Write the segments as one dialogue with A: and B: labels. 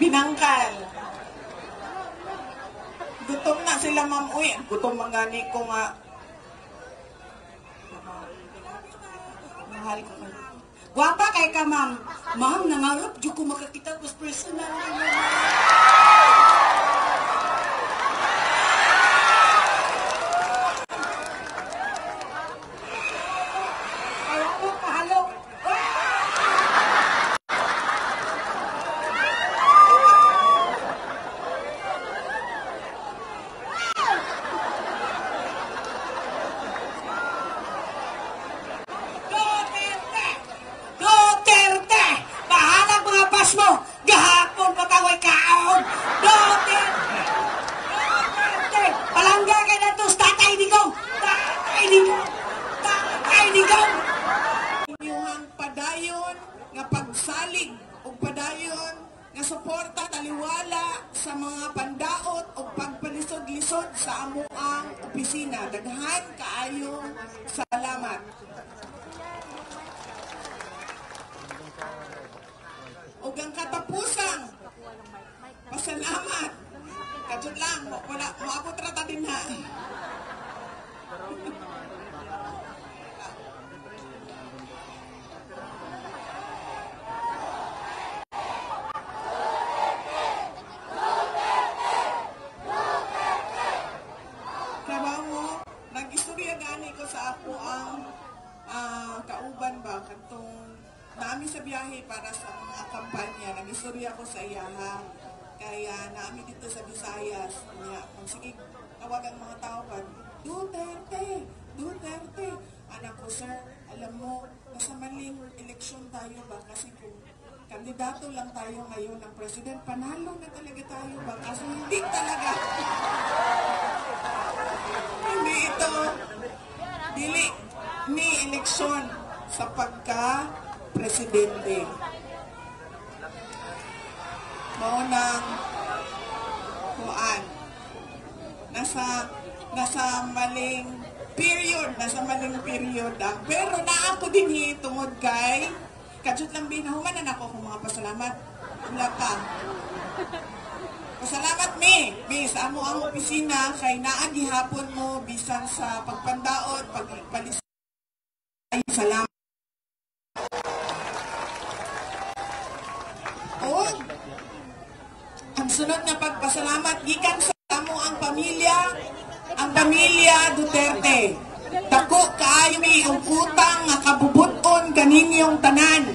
A: Binangkal. Gutom na sila, ma'am. Uy, gutom mangani ko nga. Mahal ko ka.
B: Guwapa kay ka, ma'am. Ma'am, nangarap dyan ko makakita ko personal. mo, gahapon pataway kaon. Duterte, palangga kay natos, tatay digong.
A: Inyuhang padayon nga pagsalig o padayon nga suporta taliwala sa mga pandaot o pagpalisod-lisod sa amuang opisina. Daghan kaayong salamat. O ang katapusang pasalamat. Kadyon lang, wala, moabot rata din ha. Nag-istorya gani ko sa ako ang kauban ba katong naami sa biyahe para sa mga kampanya. Nag-istorya ko sa iya ha. Kaya naami dito sa Visayas. Kung sige, tawagan mga tao pa, Duterte! Duterte! Anak ko, sir, alam mo, nasa maling eleksyon tayo ba? Kasi kung kandidato lang tayo ngayon ng president, panalo na talaga tayo ba? Kasi hindi talaga. Hindi ito, dili ni eleksyon sa pagka-presidente. Maunang kuan. Nasa maling period ang. Pero naako din tungod kay kadjut lang binahuman na ako kung mga pasalamat. Wala pa. Pasalamat mi sa amo ang opisina kay naa gihapon mo bisan sa pagpandaot, pagpalis. Ay salamat. O ang sunod na pagpasalamat gikan sa amo ang pamilya Duterte. Dako kaayo mi ang utang nga kabubuton kaninyong tanan.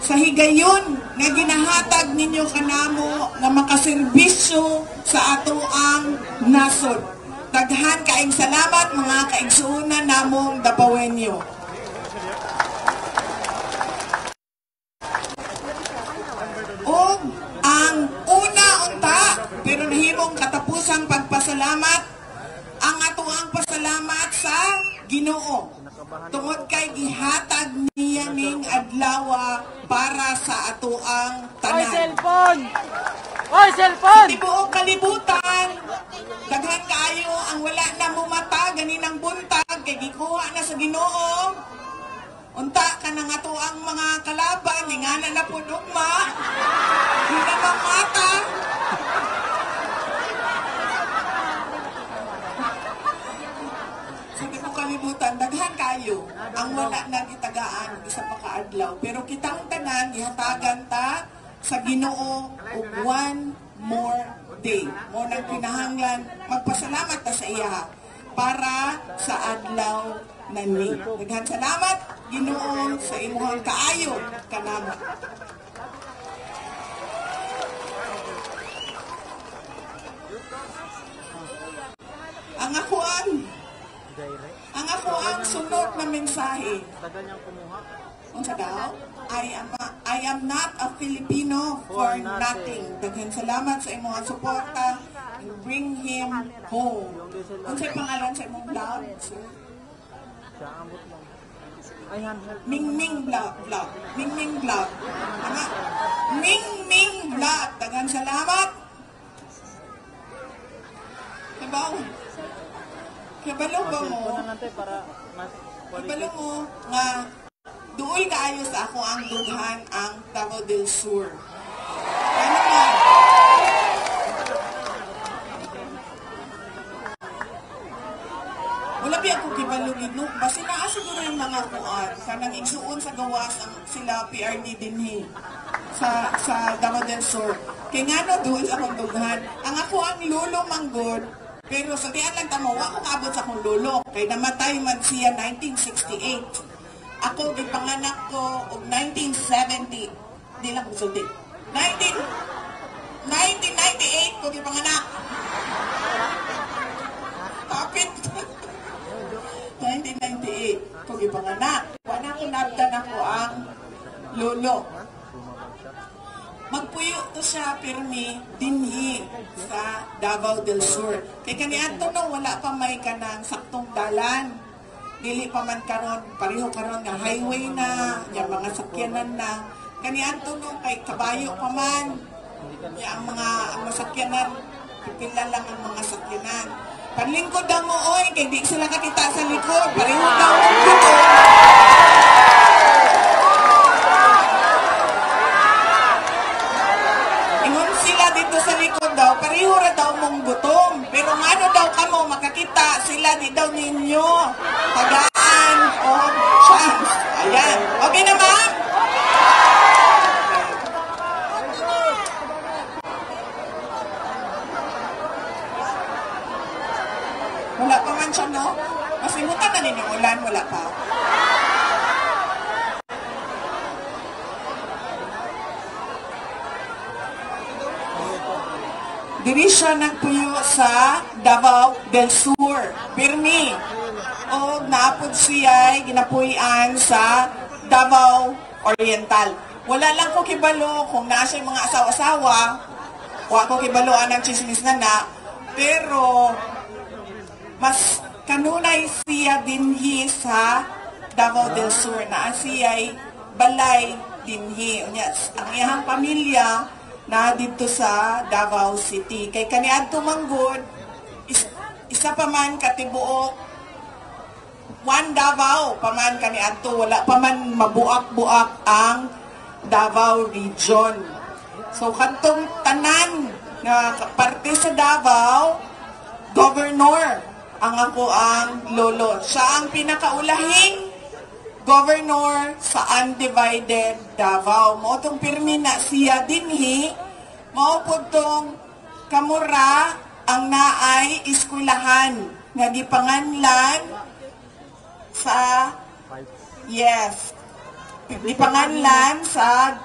A: Sa higayon nga ginahatag ninyo kanamo nga makaserbisyo sa atoang nasod. Daghan kaayong salamat mga kaigsuonan namong Dapawenyo. O ang una unta pero nahimong katapusang pagpasalamat ang atoang pasalamat sa Ginoo. Tungod kay gihatag niya ning adlaw para sa atoang tanan.
C: Oy, cellphone! Oy, cellphone!
A: Sa tibuok kalibutan, daghan kaayo ang wala na mumata ganinang buntag kay gikuha na sa Ginoo. Unta ka na nga ang mga kalaban, ingana na po ugma. Di na mamata. Kalibutan, daghan kayo ang wala na gitagaan isa pa kaadlaw. Pero kitang tanan gihatagan ta sa Ginoo og one more day. Mo nang kinahanglan magpasalamat ta sa iya para sa adlaw nani. Daghan salamat Ginoo sa imong kaayo kanamo. Ang ako ang sunod na mensahe. Unsa daw? I am not a Filipino for nothing. Daghan salamat sa imong suporta and bring him home. Unsay pangalan sa imong vlog, sir? Mingming vlog. Mingming vlog. Mingming vlog. Daghan salamat. Diba? Kabalo ba mo? Kabalo mo nga duol kaayo sa ako ang dughan ang Davao del Sur. Ano man? nabi ako kibalugin no, basi naa siguro yung mga kuan, kanang igsuon sa gawas ang sila PRD dinhi sa Davao del Sur. Kaya nga no, doon sa akong dughan. Ang ako ang lulo manggod, pero sa tiyan lang tamo, wa akong abot sa akong lulo. Kaya namatay man siya 1968. Ako, gipanganak ko og 1970. Di lang kong sulti. 1998 ko gipanganak. Kapit. 1998 ko gipanganak. Wala ko nabdan ako ang lolo. Magpuyo to siya pirmi dinhi sa Davao del Sur. Kay kaniadto no wala pa may kanang saktong dalan. Dili pa man karon pareho karon nga highway na, yang mga sakyanan na. Kaniadto no kay kabayo pa man. Ya ang mga sakyanan pipila lang ang mga sakyanan. Panlingkod daw mo oy kay di sila kakita sa likod. Pareho daw dito. Dito sa likod daw, pareho ra daw mong gutom. Pero ano daw kamo, makakita sila di daw ninyo. Tagaan o chance. Ayan. Okay na ma'am? Wala pa man siya, no? Masimutan na ninyo ulan, wala pa. Diri siya nagpuyo sa Davao del Sur, Pirmi. O naapod siya ginapuyan sa Davao Oriental. Wala lang ko kibalo kung naa siya mga asawa-asawa. Wa ko kibalo anang chismis na. Pero mas kanunay siya dinhi sa Davao del Sur. Naa siya balay dinhi. Ang iyang pamilya na dito sa Davao City. Kay kaniadto manggod, isa pa man katibuok, one Davao pa man kaniadto, wala pa man mabuak-buak ang Davao region. So kantong tanan na parte sa Davao, governor ang ako ang lolo. Siya ang pinakaulahing governor sa undivided Davao. Mao tong pirmi na siya dinhi, mao pud tong kamura ang naay eskwelahan nga gipanganlan sa gipanganlan sa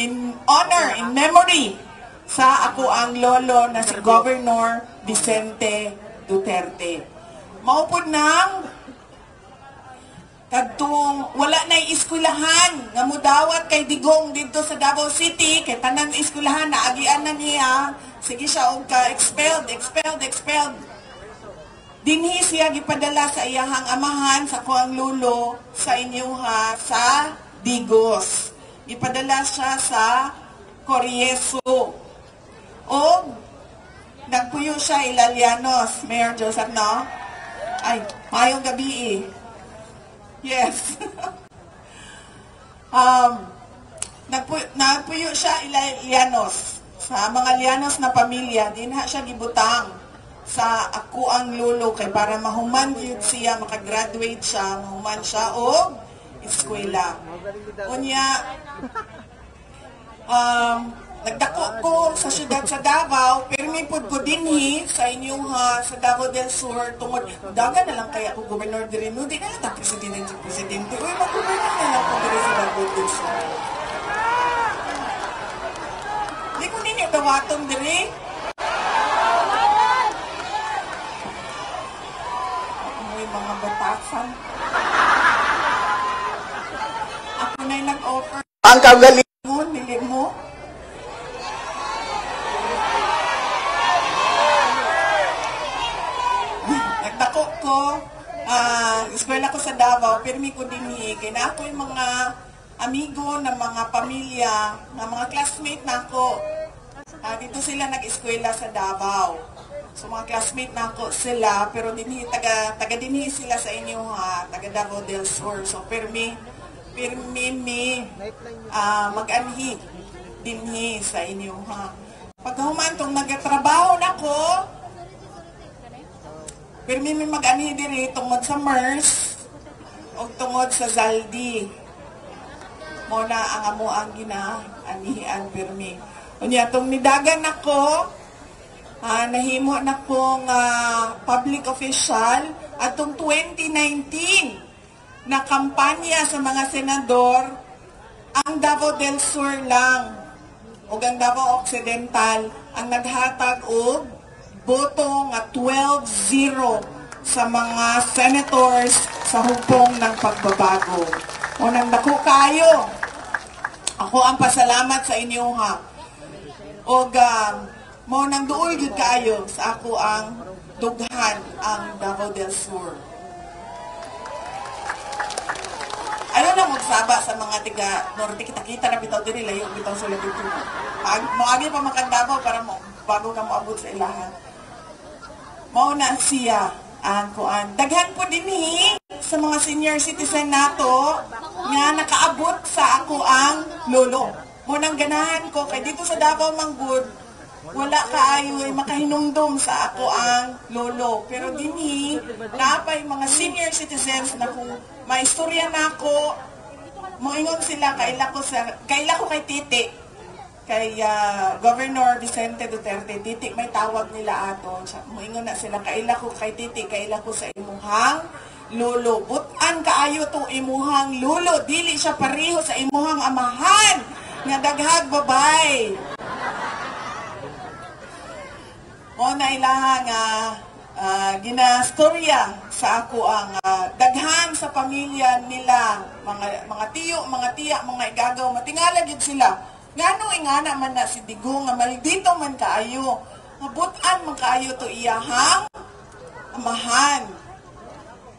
A: in honor, in memory sa ako ang lolo na si Governor Vicente Duterte. Mao pud nang kadtong wala na eskwelahan nga mudawat kay Digong dito sa Davao City kay tanan eskwelahan naagian na niya, sige siya og ka expelled dinhi siya gipadala sa iyahang amahan sa kuang lulo sa inyuha sa Digos. Gipadala siya sa Corieso o nagpuyo siya Ilalianos. Mayor Joseph, no? Ay, mayong gabi Yes. Nagpuyo siya Ilianos. Sa mga Lianos na pamilya, dinha siya gibutang sa ako ang lolo kay para mahuman yun siya, makagraduate siya, mahuman siya o eskwela. Unya, nagdako ko sa syudad sa Davao, permi pud ko dinhi sa inyuha sa Davao del Sur tungod dagan na lang kaya ako gobernador diri no di na lang ta presidente uy mag-gobernador na lang ko diri sa Davao del Sur. Di ko ninyo dawaton diri. May mga batasan. Ako na'y nag-offer.
D: Ang kagaling
A: mo, nili mo. Nagdako ko, eskwela ko sa Davao, pirmi ko dinhi, kaya na ako yung mga amigo ng mga pamilya, ng mga classmate na ako. Dito sila nag-eskwela sa Davao. So mga classmate na ako sila, pero dinhi, taga dinhi sila sa inyo ha, taga Davao del Sur. So pirmi mi mag-anhi dinhi sa inyo ha. Pag humantong nagatrabaho na ko, Pero may mag-ani diri tungod sa MERS o tungod sa Zaldi. Mo na ang amo ang ginaanihan pirmi. Unya tong nidagan ako, nahimo na kong public official atong 2019 na kampanya sa mga senador ang Davao del Sur lang o ang Davao Occidental ang naghatag og boto nga 12-0 sa mga senators sa hugpong ng pagbabago. Unang dako kayo. Ako ang pasalamat sa inyo ha. O mo nang duol gyud kayo sa ako ang dughan ang Davao del Sur. Ayaw na magsaba sa mga tiga Norte, kita-kita na bitaw diri layo bitaw sila dito. Moagi pa makandabo para mo bago ka moabot sa ilahan. Mao na siya ang kuan. Daghan po dinhi sa mga senior citizen nato nga nakaabot sa ako ang lolo. Mo nang ganahan ko kay dito sa Davao Manggod wala kaayo ay makahinumdum sa ako ang lolo. Pero dinhi napay mga senior citizens na kung maistorya na ako, moingon sila kaila ko kay Titi. Kay Governor Vicente Duterte, Titi may tawag nila ato. Moingon na sila kaila ko kay Titi, kaila ko sa imuhang lolo. Butan kaayo to imuhang lolo, dili siya pareho sa imuhang amahan nga daghag babay. Mo na ilahang ginastorya sa ako ang daghan sa pamilya nila, mga tiyo, mga tiya, mga igagaw, matingala gyud sila. Ngano ingana man na si Digong nga maldito man kaayo. Mabutan man kaayo to iyahang amahan.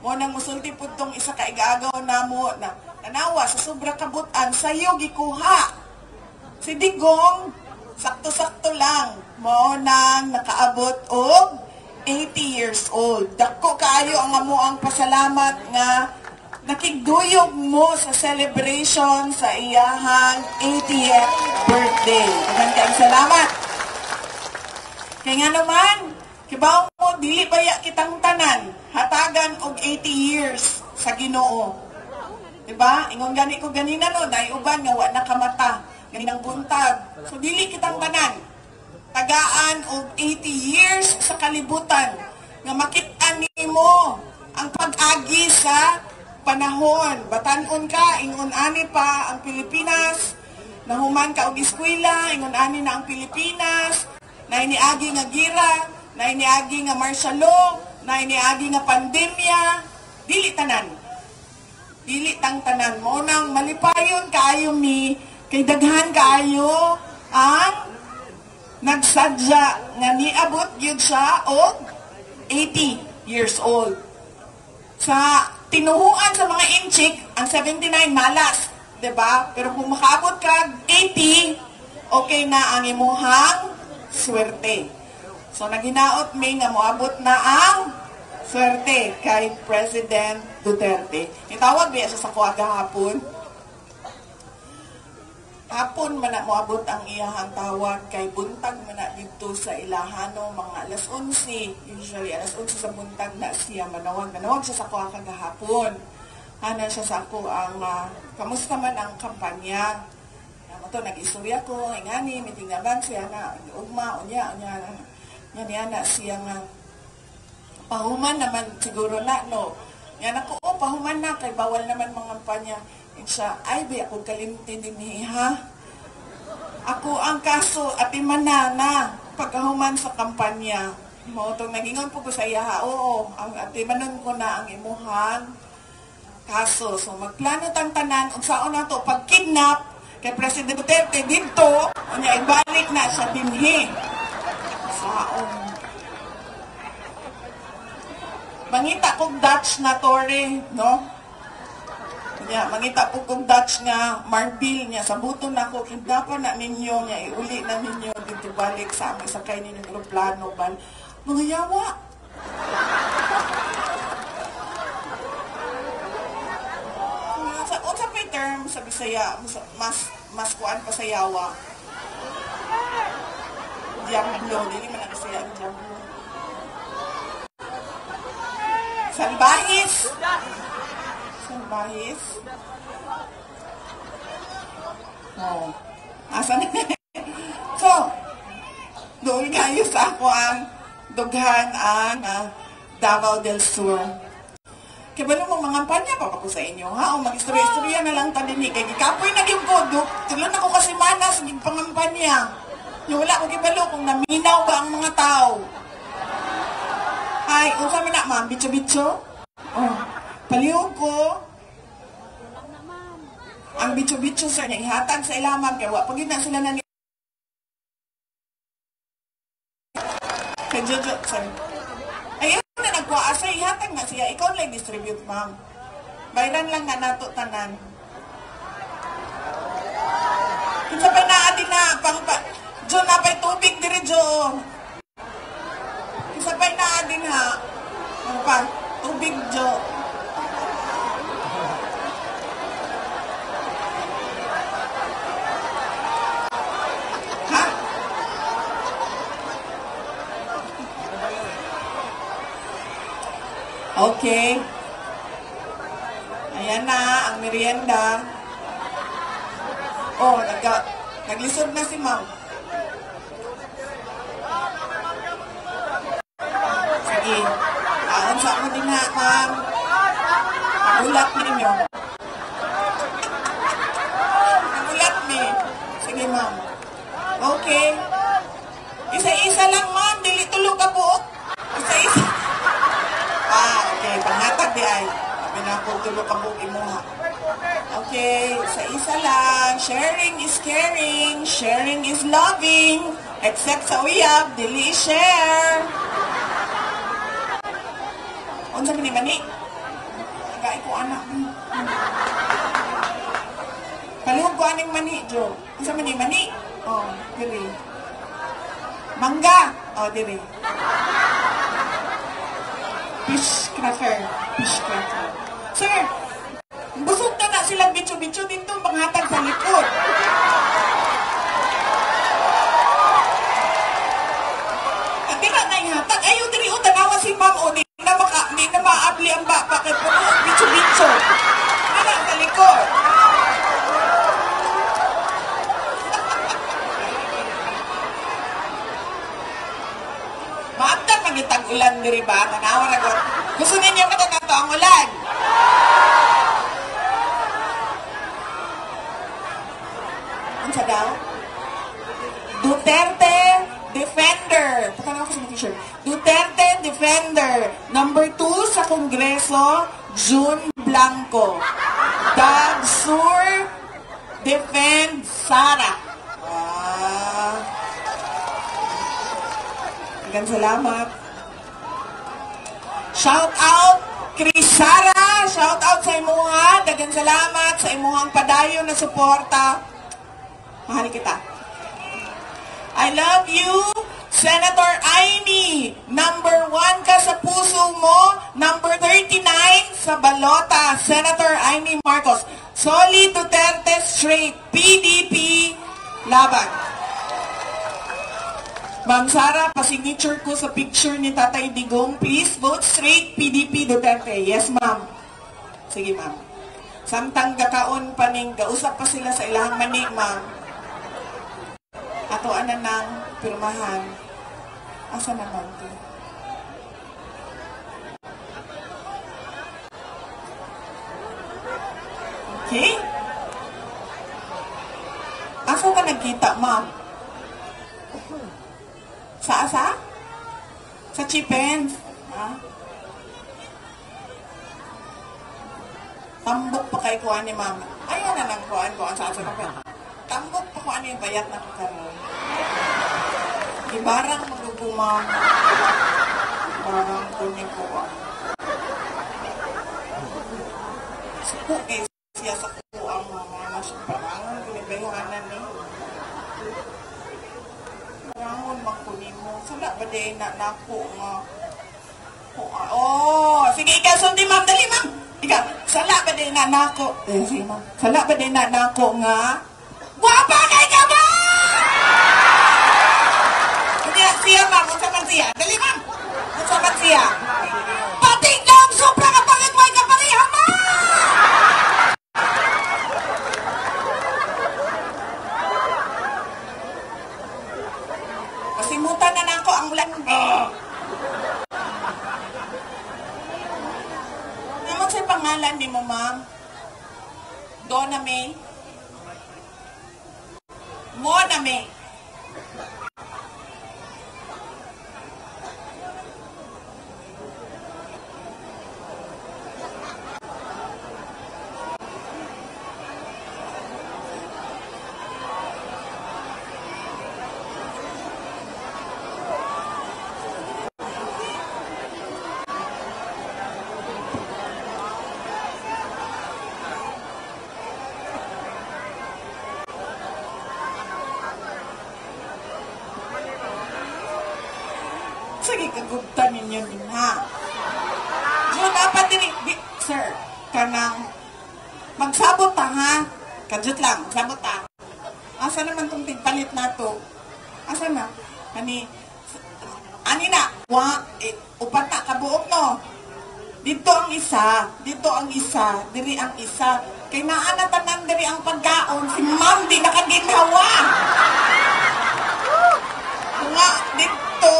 A: Mo nang musulti pud tong isa ka igagaw namo na nanawa sa sobra kabutan sayo gikuha. Si Digong sakto-sakto lang mo nang nakaabot og 80 years old. Dako kaayo ang amo ang pasalamat nga nakigduyog mo sa celebration sa iyahang 80th birthday. Maraming salamat. Kaya nga naman, kibaw mo, dili baya kitang tanan, hatagan og 80 years sa Ginoo. Diba? Ingon gani ko ganina no, dahil uban nga wa nakamata, ganinang buntag. So dili kitang tanan, tagaan og 80 years sa kalibutan, nga makit-an nimo ang pag-agi sa panahon. Batanon ka, ingon-ani pa ang Pilipinas, nahuman ka og eskwela, ingon-ani na ang Pilipinas, na iniagi nga gira, na iniagi nga martial law, na iniagi nga pandemya, dili tanan. Dili tang tanan mo nang malipayon kaayo mi, kay daghan kaayo ang nagsadya nga niabot gyud siya og 80 years old. Sa tinuhuan sa mga inchik, ang 79 malas, 'di ba? Pero kung makaabot ka 80, okay na ang imuhang swerte. So naghinaot mi nga moabot na ang swerte kay President Duterte. Itawag biya siya sa kuha gahapon. Hapon man na moabot ang iyahang tawag kay buntag man na dito sa Ilahano mga alas 11. Usually alas 11 sa buntag na siya manawag siya sa kuha kagahapon. Ana siya sa ako ang kamusta man ang kampanya. Ito nag-istorya ko, ingani mitingaban siya na ugma unya na siya nga pahuman naman siguro na no. Yan ako pahuman na kay bawal naman mga kampanya. Siya, ay, ba, ako kalimtin din ha? Ako ang kaso, at imanana, pagkahuman sa kampanya. Mo, itong nagingon po ko sa iya ha, oo, at imanon ko na ang imuhan kaso. So, magplano tanan, kung saan na ito, pag-kidnap, kay President Duterte dito, niya ibalik na sa dinhi. Saan? Mangita kong Dutch na tore, no? Yeah, mangita po kong Dutch nga Marbil niya sa buto na ko kidnapan na ninyo niya iuli na ninyo dito balik sa aming sakay ninyo ng aeroplano ban mga yawa. Sa unsa may term sa Bisaya mas kuan pa sa yawa. Diablo, dili man ang Bisaya ang diablo. Salbahis. Salbahis. Oh. Asa na? So, doon kayo sa ako ang dughan ang Davao del Sur. Kaya ba nung mga kampanya pa ako sa inyo, ha? O mag-istorya-istorya na lang tadini. Kaya gikapoy na yung kodo. Tulan ako kasi manas, yung pangampanya. Yung wala ko kibalo kung naminaw ba ang mga tao. Ay, kung kami na, ma'am, bitso-bitso. Oh, palihog ko. Ang bitso-bitso, sir, na ihatag sa ilamang. Kaya wapag yun na sila na kay Jojo, sir. Ayun na nagkuha sa ihatag na siya. Ikaw lang distribute, ma'am. Bayran lang na nato tanan. Kung sa panaadin na, Jo, napay tubig diri, Jo. Kung sa panaadin ha. Ano pa? Tubig, Jo. Ha? Okay. Ayan na, ang merienda. Oh, naglisod na si ma'am. Sige. Aon sa ako din na, ma'am. Nagulat ninyo. Nagulat ni. Sige, ma'am. Okay. Isa-isa lang, ma'am. Dili tulog ka po. Isa-isa. Okay. Panghatag di ay. Pinapultulo ka buong imuha. Okay, sa isa lang. Sharing is caring. Sharing is loving. Except sa uyab, dili share. Unsa man ni mani? Agay ko anak. Palihog ko aning mani, Jo. Unsa man ni mani? Oh, dili. Mangga. Oh, dili. Fish cracker. Fish cracker. Sir, busog na silang bitso-bitso dito panghatag sa likod. At di na ihatag. Ayaw diri o tanawa si ma'am o di na maabli ang bapa kay puno bitso-bitso. Dira sa likod. Maantag magitag ulan diri ba? Tanawa na ko. Gusto ninyo matanato ang ulan. Sa daw? Duterte Defender. Patanaw ko sa t-shirt. Duterte Defender. Number 2 sa Kongreso, June Blanco. Dagsur Defend Sara. Magang salamat. Shout out Chris Sara. Shout out sa imuha. Dagan salamat sa imuhang padayon na suporta. Mahal kita. I love you, Senator Aimee. Number 1 ka sa puso mo. Number 39 sa balota, Senator Aimee Marcos. Solid Duterte straight. PDP laban. Ma'am Sara, pasignature ko sa picture ni Tatay Digong. Please vote straight PDP Duterte. Yes, ma'am. Sige, ma'am. Samtang gakaon pa ning gausap pa sila sa ilang mani, ma'am. Ato ana ng pirmahan. Asa naman ito? Okay? Asa ka nagkita, ma'am? Sa asa? Sa Chipens. Ha? Tambok pa kay kuha ni ma'am. Ayan na lang kuhaan ko ang sa asa ka. Tambok pa kuhaan yung bayat na kakaroon. Ibarang magugumang. Ibarang kuning kuha. Suko eh siya sa kuha mga nasuparangan. Kunibayhanan ni. Rangon magkunin mo. Sala ba din na nako nga. Oh, sige ikaw sundi ma'am. Dali ma'am. Ikaw, sala ba din na nako. Sige ma'am. Sala ba din na nako nga. Guwapa kay ka ba? Hindi siya ma'am. Unsa man siya? Dali ma'am. Unsa man siya? Patiglang Unsay pangalan ni mo, ma'am? Donna May? Mona May? Sige, kagubtan ninyo din, ha? So, dapat din, sir, kanang magsabot ta, ha? Kadjut lang, magsabot ta. Asa naman itong tigpalit na to? Asa na? Ani na, upat na, kabuok, no? Dito ang isa, diri ang isa. Kay naana tanan diri ang pagkaon, si ma'am di nakaginhawa. Nga, dito.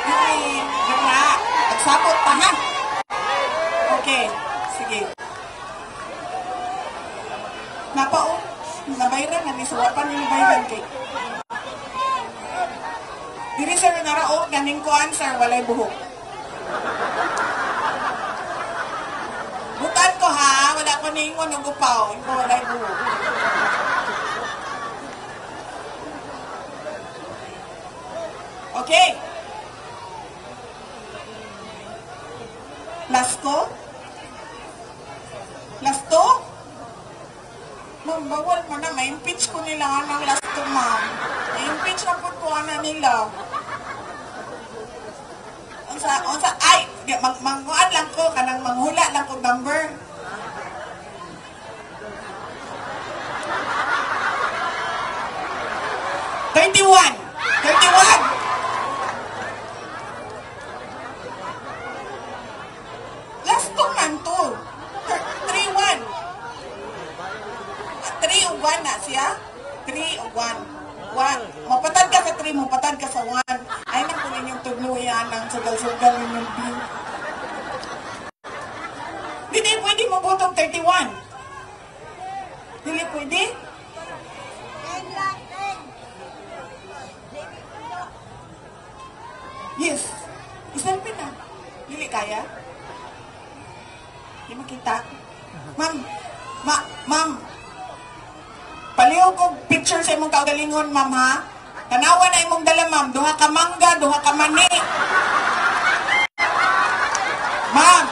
A: Ay, wala. Magsabot pa, ha? Okay, sige. Napao, nabayran na, nisuwapan ni bayran kay. Diri sir, narao, ganing kuan sir, walay buhok. Butan ko ha, wala ko ningon ng gupaw, ito walay buhok. Okay. Lasto? Lasto? Ma'am, bawal mo na. Ma-impeach ko nila ng lasto, ma'am. I-impeach na po na nila. Ay, mangguan lang ko, kanang manghula lang ko number. Thirty-one. Lasto man to. 3-1. 3-1 na siya. 3-1. Mapatad ka sa 3, mapatad ka sa 1. Ay, nang kunin yung tugnuyan ng sugal-sugal yung bin. Hindi pwede mabutong 31. Hindi pwede? Yes. Isalpin na. Hindi kaya? Hindi makita. Ma'am. Paliw ko picture sa imong kaugalingon, ma'am, ha? Tanawa na imong dala, ma'am. Duha ka mangga, duha ka mani. Ma'am.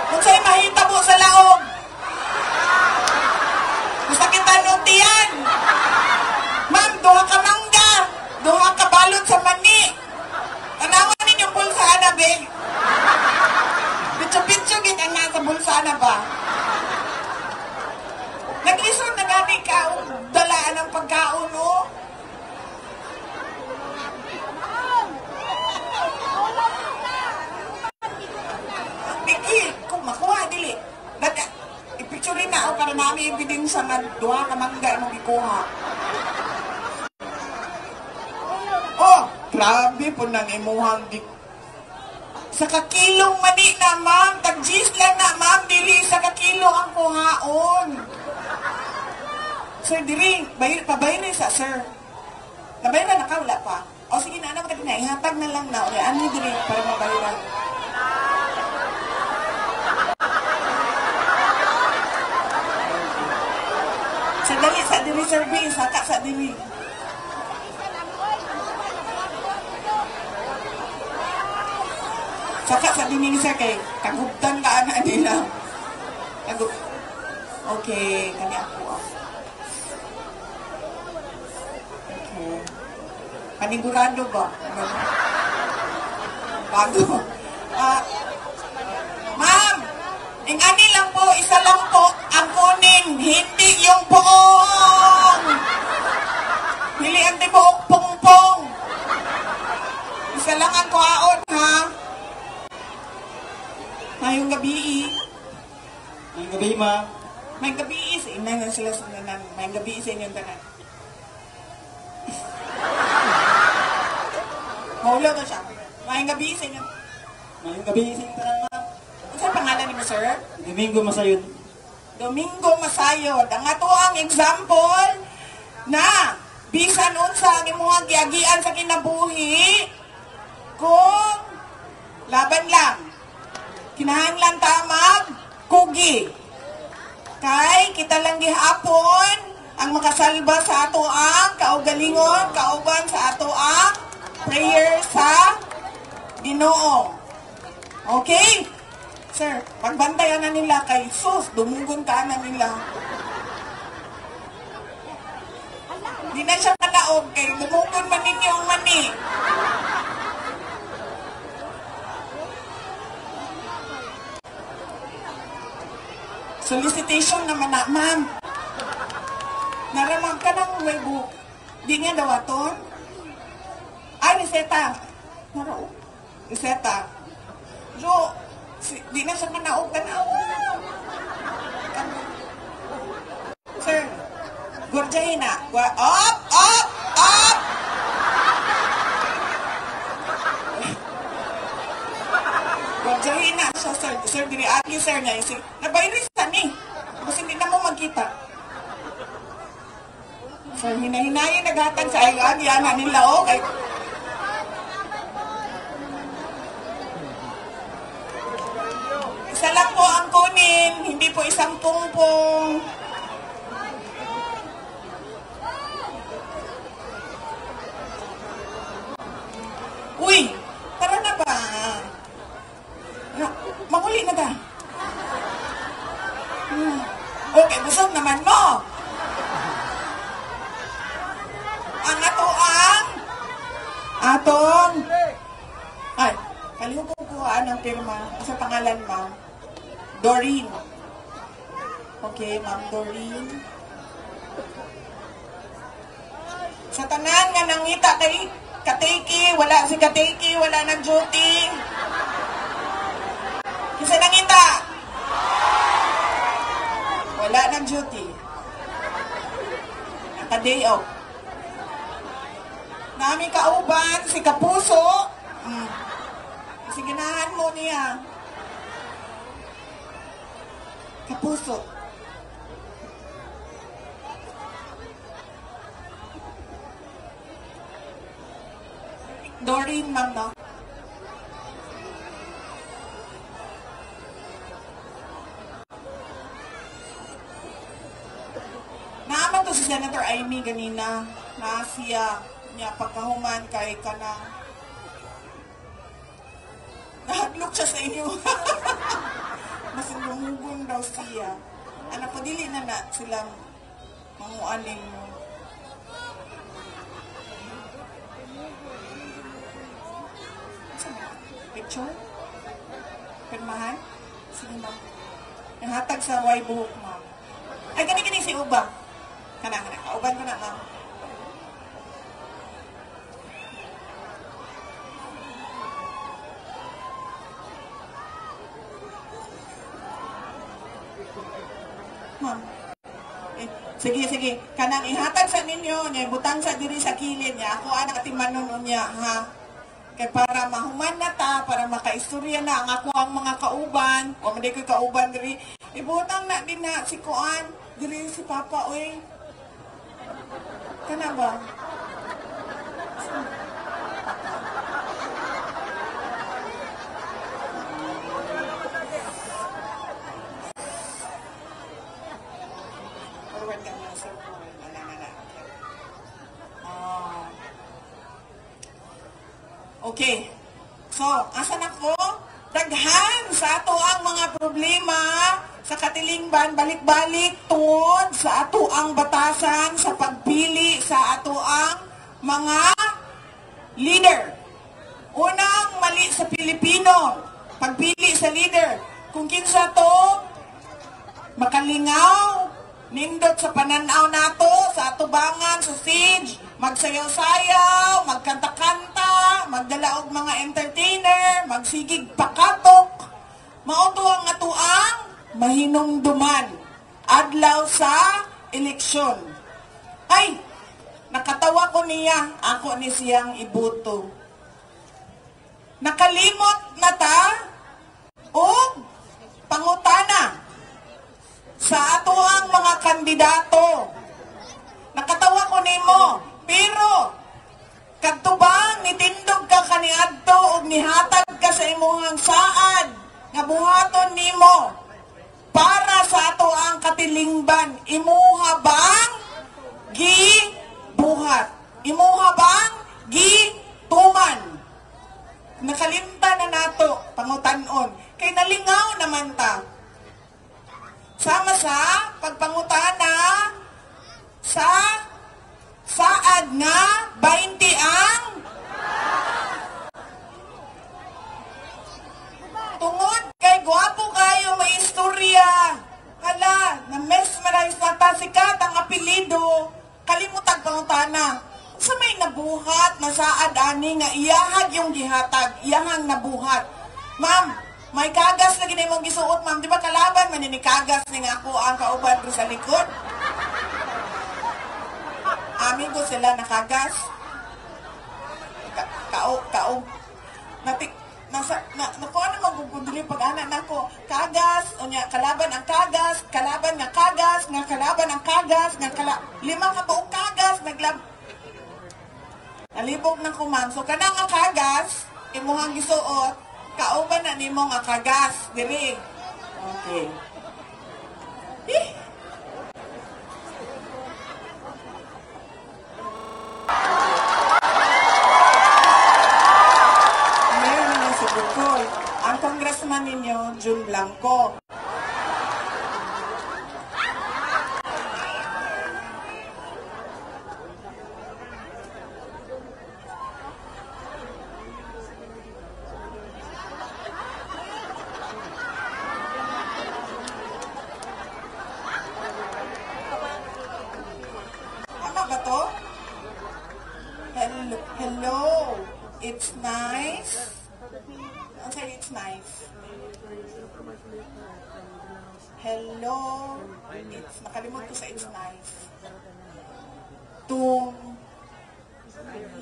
A: Kung sa'yo mahitabo sa laog. Masakitan ng tiyan. Ma'am, duha ka mangga. Duha ka balot sa mani. Tanawa ninyong bulsana, be. Bitso-bitso kita nga sa bulsana ba? Naglisod na gani ka dalaan ng pagkaon, no? Bigi, kung makuha, dili. Dada, ipicture rin na ako para namin ebidensya na duha ka mangga mong ikuha. Oh, grabe po nang imuhang sa kakilong mani na, ma'am. Tag-gis lang na, ma'am. Dili, sa kakilo ang kuhaon. Sir, diri, pabayri sa, sir. Nabayran na ka, wala pa. O sige na, anak ka na, ihatag na lang na. O, ano diri, para mabayran. Sa dali, sa diri, sir, B. Saka sa diri. Saka sa dining sir kay kagubtan ka na nila. Okay, kani ako. Okay. Panigurado ba? Bago. Ma'am, ingani lang po, isa lang po ang kunin, hindi yung buong. Pilihan di buong pungpong. Isa lang ang kuhaon, ha? Mayong gabi.
C: Ang gabi, ma'am.
A: May gabi sa inay na sila sa nanan. May gabi sa inyong tanan. Maulaw na siya. May gabi sa inyong
C: Mayong gabi sa inyo tanan, ma'am.
A: Ano sa pangalan ni mo, sir?
C: Domingo Masayod.
A: Domingo Masayod. Ang ato ang example na bisan unsa ang imong giagian sa kinabuhi kung laban lang. Kinahanglan ta kugi. Kay kita lang gihapon ang makasalba sa ato ang kaugalingon, kauban sa ato ang prayer sa Ginoo. Okay? Sir, pagbantayan na nila kay sus, dumugon ka na nila. Di na siya kanaog kay dumugon man ninyo ang mani. Solicitation naman na, ma'am. Naramag ka ng webo. Di nga daw aton? Ay, reseta. Narao. Reseta. Jo, di na siya manaog ka na. Sir, gurjahin na. Up, up, up! Gurjahin na siya, sir. Sir, diri agi, sir, niya. Nabairisan ni. Kasi hindi na mo magkita. Sir, hinahinayin naghatag sa agi, ana nila, okay? Isa lang po ang kunin, hindi po isang pungpong. Uy, tara na ba? Manguli na ba? Okay, busog naman mo. Ang atong, ay, kaliho ko kuhaan ng pirma sa pangalan, ma'am. Doreen. Okay, ma'am Doreen. Sa tanan nga nangita kay Kateki, wala si Kateki, wala nag-duty. Kasi nangita. Wala nag-duty. Naka-day off. Nami kauban, si Kapuso. Kasi ginahan mo niya. Kapuso. Doreen, ma'am, no? Naaman to si Senator Amy ganina na siya niya pagkahuman kay kanang nahaglok siya sa inyo. Mas lumugon daw siya. Anak ko, dili na silang manguanin mo. Picture? Pirmahan? Sige, ma'am. Nanghatag sa white buhok, ma'am. Ay, gani-gani si Uba. Kana. Kauban ko na, ma'am. Ma'am. Sige. Kanang ihatag sa ninyo, niya, butang sa diri sa kilid niya. Ako anak timanon niya, ha? Kaya para mahuman na ta, para makaistorya na ang ako ang mga kauban, o hindi ko kauban diri, ibutang na din na si Kuan, diri si Papa, oy. Kana ba? Forward ka na, sir. Okay. So, asan ako? Daghan sa ato ang mga problema sa katilingban, balik-balik tungod sa ato ang batasan sa pagpili sa ato ang mga leader. Unang mali sa Pilipino, pagpili sa leader. Kung kinsa to, makalingaw, nindot sa pananaw nato, sa atubangan, sa stage, magsayaw-sayaw, magkanta-kanta, magdala og mga entertainer, magsigig pakatok, mauto ang atuang mahinungduman adlaw sa eleksyon. Ay, nakatawa ko niya, ako ni siyang ibuto. Nakalimot na ta o pangutana sa atoang mga kandidato. Nakatawa ko nimo, pero kadtubang nitindog ka kaniadto ug nihatag ka sa imong saad nga buhaton nimo para sa atoang katilingban. Imuha bang gibuhat? Imuha bang gituman? Nakalimtan na nato pangutanon kay nalingaw naman ta. Sama sa pagpangutana sa saad nga 20 ang tungod kay gwapo kayo may istorya. Hala, na-mesmerize na ta sikat ang apelido. Kalimutag pangutana. Sa may nabuhat na saad ani nga iyahag yung gihatag, iyahang nabuhat. Ma'am, may kagas na ginay mong gisuot, ma'am. Di ba kalaban man ni kagas ni nga ako ang kauban ko sa likod? Amin ko sila nakagas. Nakuha naman guguduli pag-anak na ko. Kagas, o niya, kalaban ang kagas, kalaban nga kagas, nga kalaban ang kagas, lima ka buong kagas, nalibog na ko, ma'am. So, kanang ang kagas, imuhang gisuot, kauban na nimo nga kagas, diri. Okay. Meron na si Bukol. Ang congressman ninyo, Jun Blanco. Hello. It's nice. Okay, it's nice. Hello. It's, nakalimot ko sa it's nice. To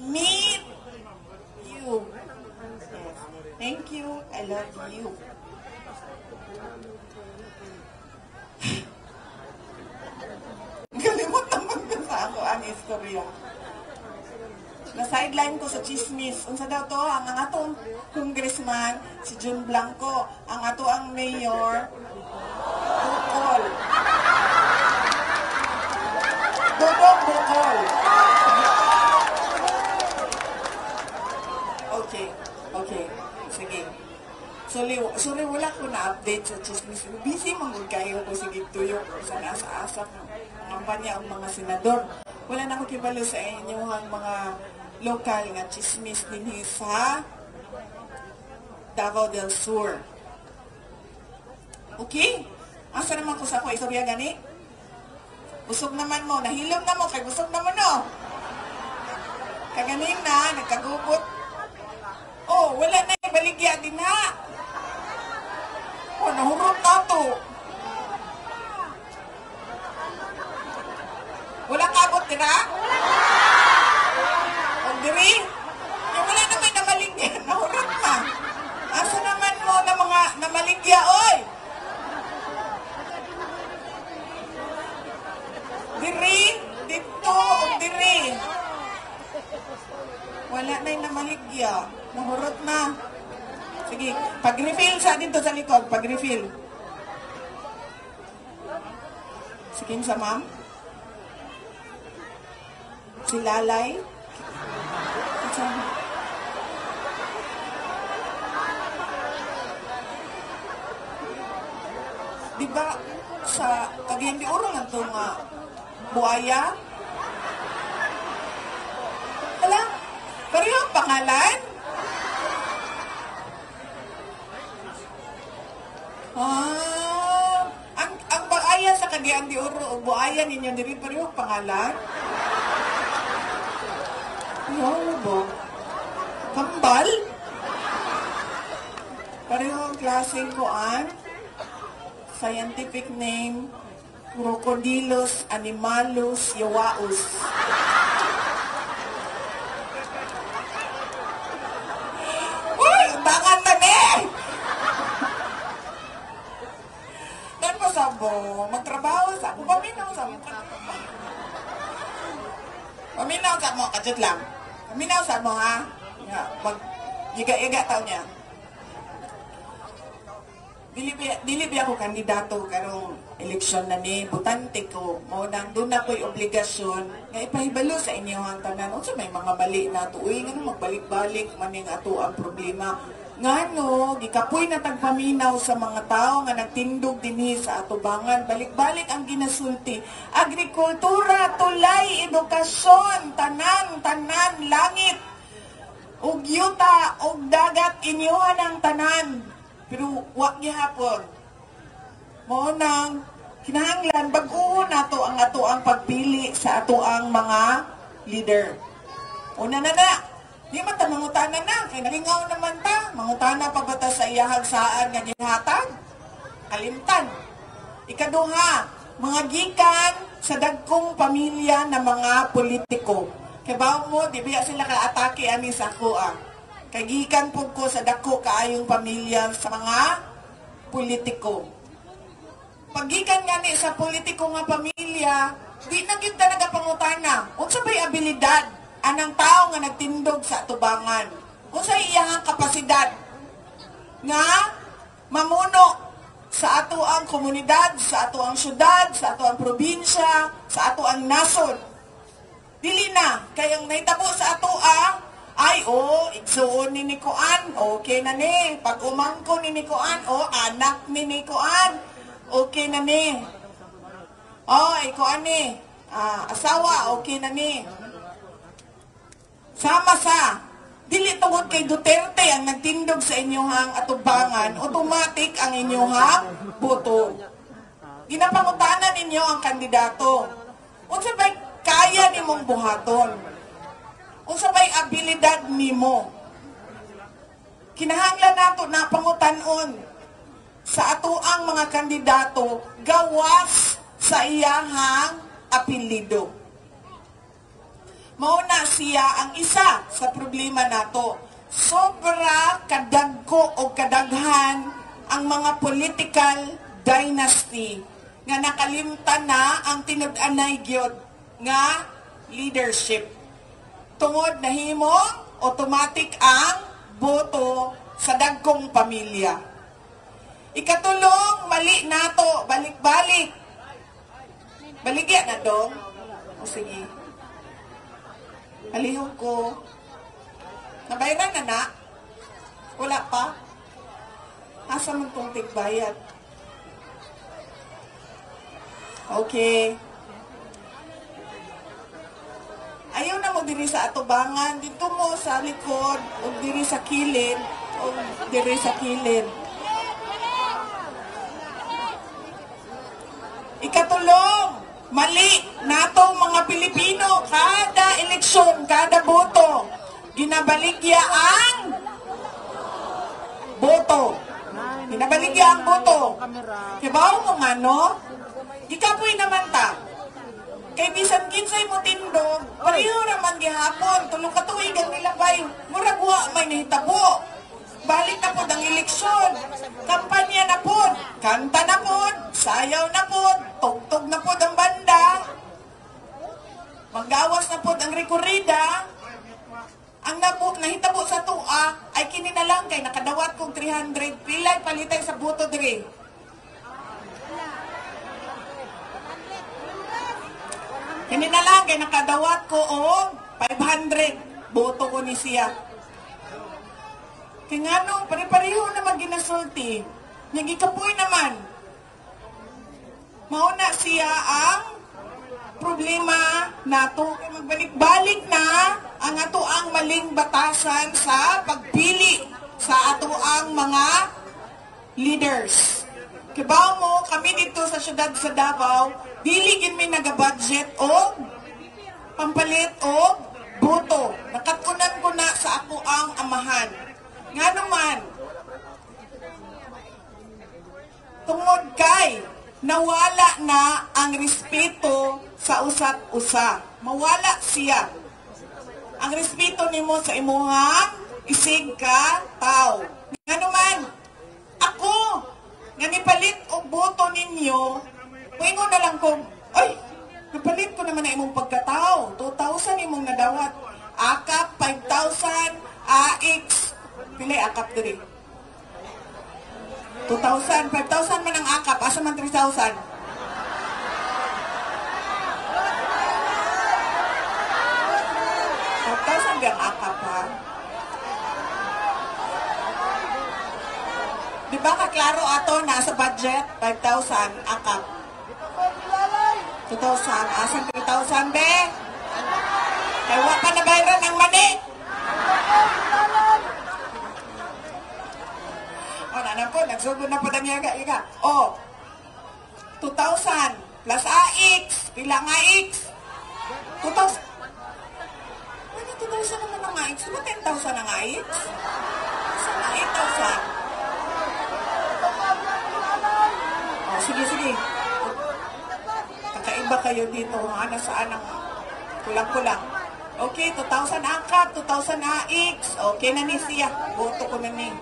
A: meet you. Yes. Thank you. I love you. Kalimot naman ko sa ako ang istorya. Na-sideline ko sa chismis. Unsa daw to? Ang atong congressman, si Jun Blanco. Ang ato ang mayor, Bukol. Dodong Bukol. Okay. Sige. Sorry, wala ko na-update sa chismis. Busy manggod kayo ko. Sige, tuyo ko sa nasa-asap ng kampanya ang mga senador. Wala na ko kibalo sa inyo ang mga lokal nga chismis din sa Davao del Sur. Okay? Asa naman ko sa ako, istorya gani? Busog naman mo, nahilom na mo, kay busog naman no. Kaganin na, nagkagupot. Oh, wala na yung baligya din ha. Oh, nahurot na to. Wala kabot tira? Diri, yung wala naman namaligya, nahurot na. Asa naman mo na mga namaligya, oy? Diri, dito, diri. Wala na yung namaligya, nahurot na. Sige, pag-refill sa dito sa likod, pag-refill. Sige sa ma'am. Si Lalay. Diba sa Cagayan de Oro nga itong buaya? Alam, pareho ang pangalan? Ang buaya sa Cagayan de Oro o buaya ninyo, diri pareho ang pangalan? Ano ba? Kambal? Pareho ang klaseng kuan. Scientific name, Crocodilus animalus yawaus. Uy! Paminaw sa mo, kadjut lang. Paminaw sa mo ha. Nga, mag giga-iga taw niya. Dili biya ko kandidato karong eleksyon na ni butante ko. Mao nang doon na ko'y obligasyon nga ipahibalo sa inyo ang tanan. Unsa may mga bali na tuoy nga magbalik-balik maning ato ang problema. Ngano gikapoy na tagpaminaw sa mga tao nga nagtindog dinhi sa atubangan. Balik-balik ang ginasulti. Agrikultura, tulay, edukasyon, tanan, langit. Ug yuta, ug dagat inyohan ang tanan. Pero wag gihapon. Mo nang kinahanglan bag-o nato ang pagpili sa ato ang mga leader. Una na. Di man ta mangutanan na. Kay nalingaw naman ta. Mangutana pa ba ta sa iyahang saan nga gihatag? Kalimtan. Ikaduha, mga gikan sa dagkong pamilya na mga politiko. Kay bawo mo, di biya sila ka-atake ani sa kuha. Kay gikan po ko sa dako kaayong pamilya sa mga politiko. Paggikan gani sa politiko nga pamilya, di na gyud ta nagapangutana. Unsa bay abilidad anang tao nga nagtindog sa atubangan? Unsa iyang kapasidad nga mamuno sa ato ang komunidad, sa ato ang syudad, sa ato ang probinsya, sa ato ang nasod? Dili na kay ang nahitabo sa ato ay, igsuon ni Nikoan, okay na ni. Pag umangko ni Nikoan, anak ni Nikoan, okay na ni. Ikoan ni, asawa, okay na ni. Sama sa, dili tungod kay Duterte ang nagtindog sa inyong atubangan, automatic ang inyong boto. Ginapangutanan ninyo ang kandidato. Unsa ba'y kaya nimong buhaton? Unsa bay abilidad nimo? Kinahanglan nato na pangutanon sa ato ang mga kandidato gawas sa iyahang apelyido. Mao na siya ang isa sa problema nato. Sobra kadagko o kadaghan ang mga political dynasty nga nakalimtan na ang tinud-anay gyud nga leadership. Tungod na himo, automatic ang boto sa dagkong pamilya. Ikatulong, mali nato, balik-balik. Baligya na dong. O sige. Halihog ko. Nabayaran na na? Wala pa? Asa man kong tigbayad? Okay. Ayaw na mo diri sa atubangan, dito mo sa likod, o diri sa kilid, o diri sa kilid. Ikatulong, mali natong mga Pilipino, kada eleksyon, kada boto, ginabaligya ang boto. Ginabaligya ang boto. Kibaw mo nga, no? Ikapoy naman ta. Kay bisan kinsay mo tindog, pareho naman gihapon, tulong katuig ang nilabay, murag wa may nahitabo. Balik na po ang eleksyon, kampanya na po, kanta na po, sayaw na po, tugtog na po ang banda, maggawas na po ang rekorida. Ang nahitabo sa tua ay kini na lang kay nakadawat kong 300, pilay palitay sa boto dire. Kini na lang kay nakadawat ko o 500 boto ko ni siya. Kaya nga no, pare-pareho naman ginasulti. Nagikapoy naman. Mauna siya ang problema nato. Kaya magbalik-balik na ang ato ang maling batasan sa pagpili sa ato ang mga leaders. Kibaw mo, kami dito sa syudad sa Davao, dili gid mi naga-budget o pampalit o boto. Nakatkunan ko na sa ako ang amahan. Nga naman, tungod kay nawala na ang respeto sa usat-usa. Mawala siya. Ang respeto nimo sa imuhang isig ka tao. Nga naman, ako, nga nipalit og boto ninyo, puingon na lang kong, ay, Napalit ko naman na imong pagkatao. 2,000 imong nadawat. Akap, 5,000. AX. Pili, akap diri. 2,000. 5,000 man ang akap. Asa man 3,000? Biang akap ha? Di ba kaklaro ato na sa budget? 5,000 akap. 2,000. Asan 3,000 be? Kaya wa pa nabayaran ang mani. O na po, nagsugod na po ng yaga. O, 2,000 plus AX. Pila nga X? 2,000. 2,000 naman ang AX. Diba 10,000 ang AX? Saan na 8,000? Oh, sige. Kakaiba kayo dito. Nasaan ang kulang-kulang? Okay, 2,000 angkat, 2,000 AX. Okay na ni siya. Boto ko na ni.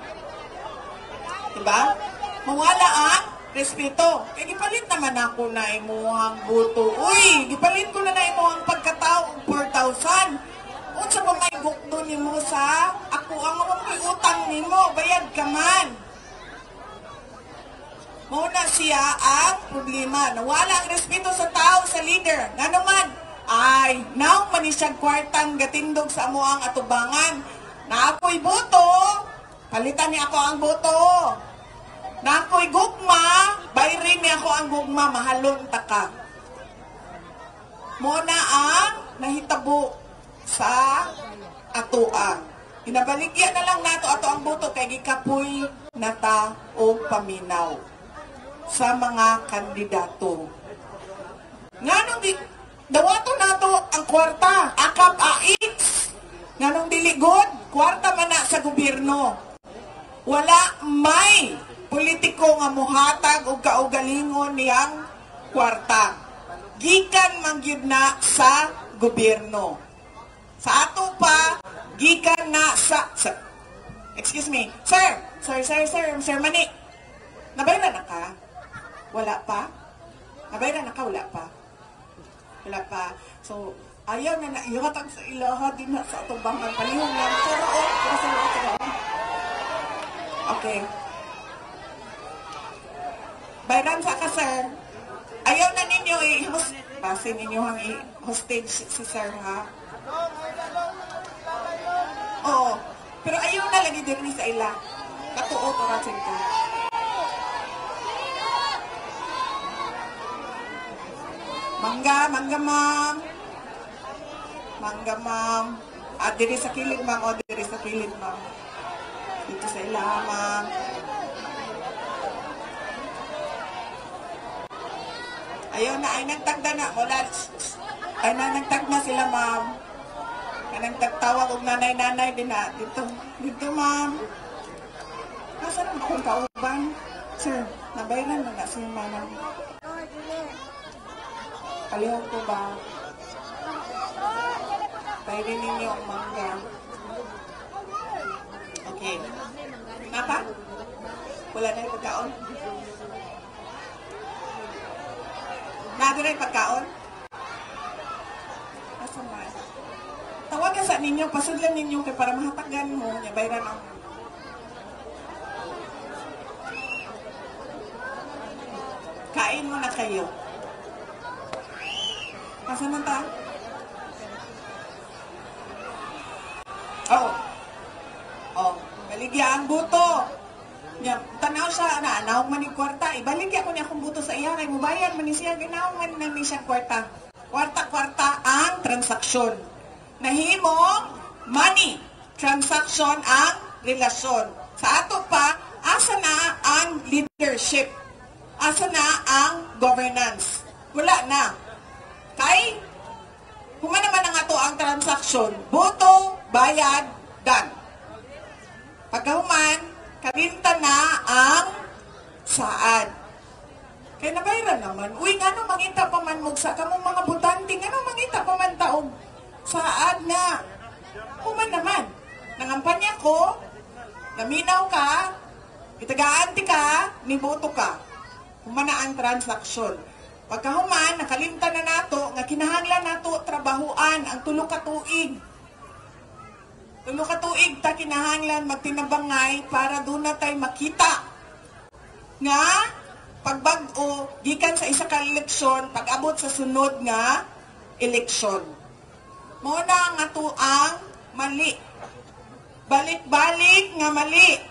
A: Diba? Mawala ang respeto. Kaya gipalit naman ako na imuhang boto. Uy, gipalit ko na imuhang pagkatao 4,000. Unsa ba may gukdo nimo sa ako ang ako'y utang nimo, bayad ka man. Muna siya ang problema. Nawala ang respeto sa tao, sa leader. Nga naman, ay, naong man siyang kwartang gatindog sa amo ang atubangan. Na ako'y boto, palitan niya ako ang boto. Na ako'y gugma, bayrin niya ako ang gugma, mahalon taka. Muna ang nahitabo sa atoa. Inabaligya na lang nato ato ang boto kay gikapoy nata o paminaw sa mga kandidato. Nganong di dawato nato ang kwarta, akap AX. Nganong dili god, kwarta man na sa gobyerno. Wala may politiko nga mohatag og kaugalingon niyang kwarta. Gikan man gyud na sa gobyerno. Sa ato pa, gikan na sa excuse me. Sir Mani. Nabayaran na ka? Wala pa? Nabayaran na ka? Wala pa? Wala pa. So, ayaw na ihatag sa ilaha din na sa atong bangang palihong lang. Pero, okay. Bayaran sa ka, sir. Ayaw na ninyo base ninyo ang hostage si sir, ha? Oo. Pero ayaw na lagi din sa ila. Katuo to rasin ko. Mangga, ma'am. Mangga, ma'am. Diri sa kilid, ma'am. O, diri sa kilid, ma'am. Dito sa ila, ma'am. Ayaw na, ay nagtagda na. Ay nagtagda sila, ma'am. Kanang tagtawag og nanay-nanay din na. Dito, ma'am. Nasaan ang akong kauban? Sir, nabayaran na siya, ma'am. Palihog ko ba? Pwede ninyo ang mangga. Okay. Napa? Wala na yung pagkaon? Nado na yung pagkaon? Asa na? Tawagan sa ninyo, pasudlan ninyo kay para mahatagan mo, niya bayran ang kain mo na kayo. Asa na ta? Oh, baligya ang buto. Nya, tanaw siya, naawag man yung kwarta. Ibaligya ko niya akong buto sa iya, kay mubayan man ni siya, ginaawag man na ni siya kwarta. Kwarta-kwarta ang transaksyon. Nahimong money transaction ang relasyon. Sa ato pa, asa na ang leadership? Asa na ang governance? Wala na. Kay, human naman ang ato ang transaksyon. Boto, bayad, done. Pagkahuman, kabinta na ang saad. Kaya nabayran naman. Uy, ano mangita pa man mo sa kamong mga butanting, ano mangita pa man taong saad na. Human naman. Nangampanya ko, naminaw ka, itagaanti ka, niboto ka. Human na ang transaksyon. Pagkahuman, nakalimtan na nato, nga kinahanglan nato trabahuan ang tulo ka tuig. Tulo ka tuig ta kinahanglan magtinabangay para doon na tayo makita. Nga, pagbag-o, gikan sa isa ka eleksyon, pag-abot sa sunod nga eleksyon. Muna nga to ang mali. Balik-balik nga mali.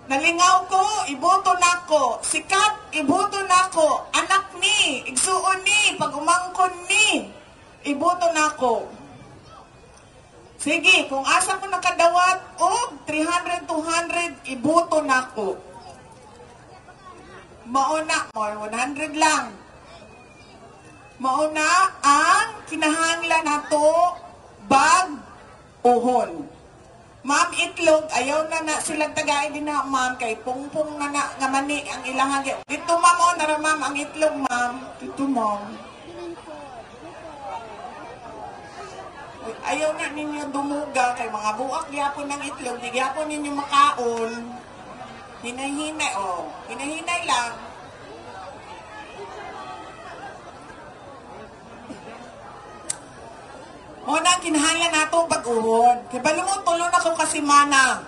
A: Nalingaw ko, iboto nako. Sikat, iboto nako. Anak ni, igsuon ni, pag-umangkon ni, iboto nako. Sige, kung asa ko nakadawat, 300, 200, iboto nako. Mauna, more 100 lang. Mauna ang kinahanglan nato bag-ohon. Ma'am, itlog, ayaw na silang tagay din na, ma'am, kay pungpung na nga mani ang ilang hagit. Dito, ma'am, nara, ma'am, ang itlog, ma'am. Dito, ma'am. Ayaw na ninyo dumuga, kay mga buak gyapon ng itlog, di gyapon ninyo makaon. Hinay-hinay, hinay-hinay lang. Muna, kinahanglan nato bag-uhon. Kaya balo mo, tulon ako kasi mana.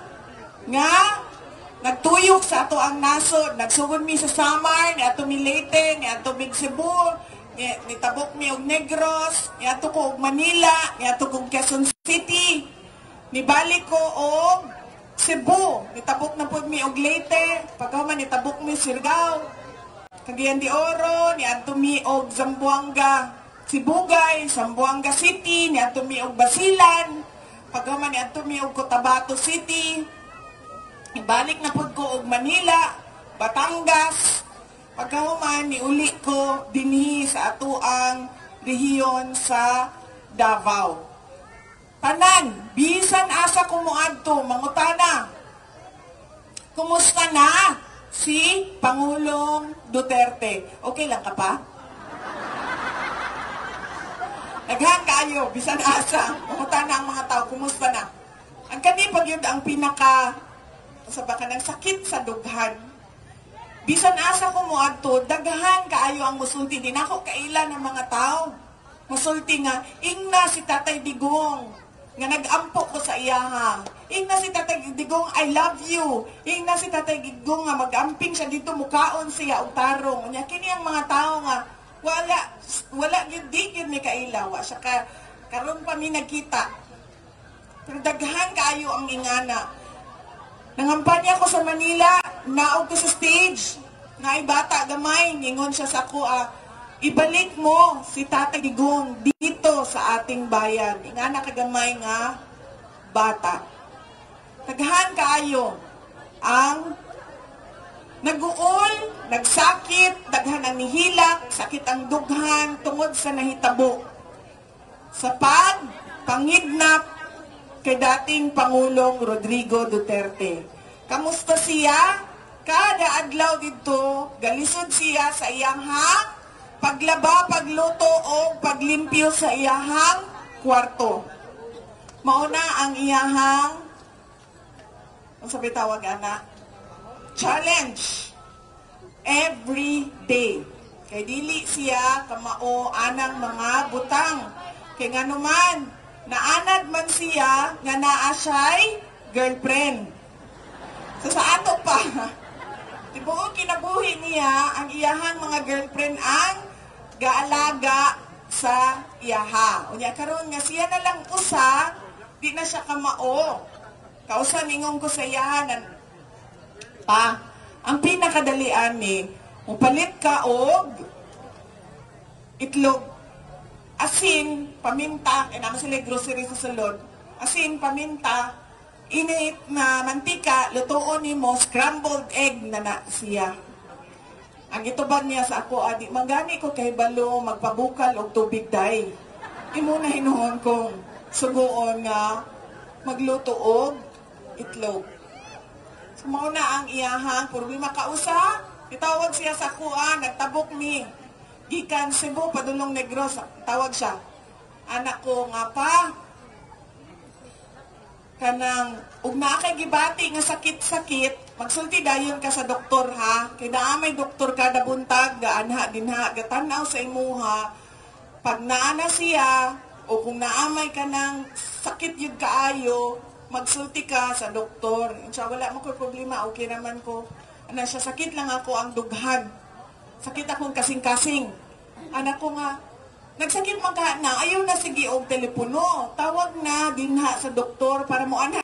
A: Nga, nagtuyok sa ato ang nasod. Nagsugod mi sa Samar, ni ato mi Leyte, ni ato Big Cebu, ni tabok mi og Negros, ni ato ko og Manila, ni ato kong Quezon City. Ni balik ko og Cebu, ni tabok na po mi og Leyte, pagkaman ni tabok mi Siargao, Cagayan de Oro, ni ato mi og Zamboanga, Sibugay, Zamboanga City, ni ato mi og Basilan, pagkaman ni ato mi og Cotabato City, ibalik na pud ko og Manila, Batangas, pagkahuman ni uli ko dinhi sa ato ang rehiyon sa Davao. Tanan, bisan asa kumuadto, mangutana. Kumusta na si Pangulong Duterte? Okay lang ka pa? Naghan kayo, bisan asa. Mangutana ang mga tao, kumusta na? Ang kani pag yun ang pinaka sa baka ng sakit sa dughan. Bisan asa ko mo adto, daghan kaayo ang musulti. Din ako kaila ng mga tao. Musulti nga, ingna si Tatay Digong, nga nag-ampo ko sa iyaha. Ingna si Tatay Digong, I love you. Ingna si Tatay Digong nga mag-amping siya dito, mukaon siya og tarong. Unya kini ang mga tao nga, wala yun, di yun may kailaw. Siya karon pa mi nagkita. Pero daghan kaayo ang ingana. Nangampanya ko sa Manila, naog ko sa stage, na bata gamay, ningon siya sa ako, ibalik mo si Tatay Digong dito sa ating bayan. Ingana kagamay nga bata. Daghan kaayo ang nag-uol, nagsakit, daghan ang nihilak, sakit ang dughan, tungod sa nahitabo. Sa pangidnap kay dating Pangulong Rodrigo Duterte. Kamusta siya? Kada adlaw dito, galisod siya sa iyahang paglaba, pagluto o paglimpyo sa iyahang kwarto. Mauna ang iyahang, ang sabi tawag ana, challenge every day. Kay dili siya kamao anang mga butang. Kay nga naman, naanad man siya nga naa siya'y girlfriend. So sa ato pa, tibuok kinabuhi niya ang iyahang mga girlfriend ang gaalaga sa iyaha. Unya karon nga siya na lang usa, di na siya kamao. Kausa ningong ko sa iyahan pa, ang pinakadalian ni, mupalit ka og itlog, asin, paminta, naman sila grocery sa salon, asin, paminta, init na mantika, lutoon ni mo, scrambled egg na siya. Ang itubag niya sa ako, adi, magani ko kay balo, magpabukal og tubig day. Imo na hinuhon kong suguon nga magluto og itlog. Sumaw na ang iyahang, purwi makausa, itawag siya sa kuan, nagtabok ni gikan Cebu, Padulong Negros, tawag siya. Anak ko nga pa, kanang ug naa kay gibati nga sakit-sakit, magsulti dayon ka sa doktor ha. Kay naa may doktor kada buntag gaanha dinha gatan-aw sa imuha. Pag naa na siya o kung naamay ka ng sakit yung kaayo, magsulti ka sa doktor. Insya wala mo ko problema, okay naman ko. Ano siya, sakit lang ako ang dughan. Sakit akong kasing-kasing. Anak ko nga, nagsakit man ka na, ayaw na sige og telepono. Tawag na dinha sa doktor para mo ana.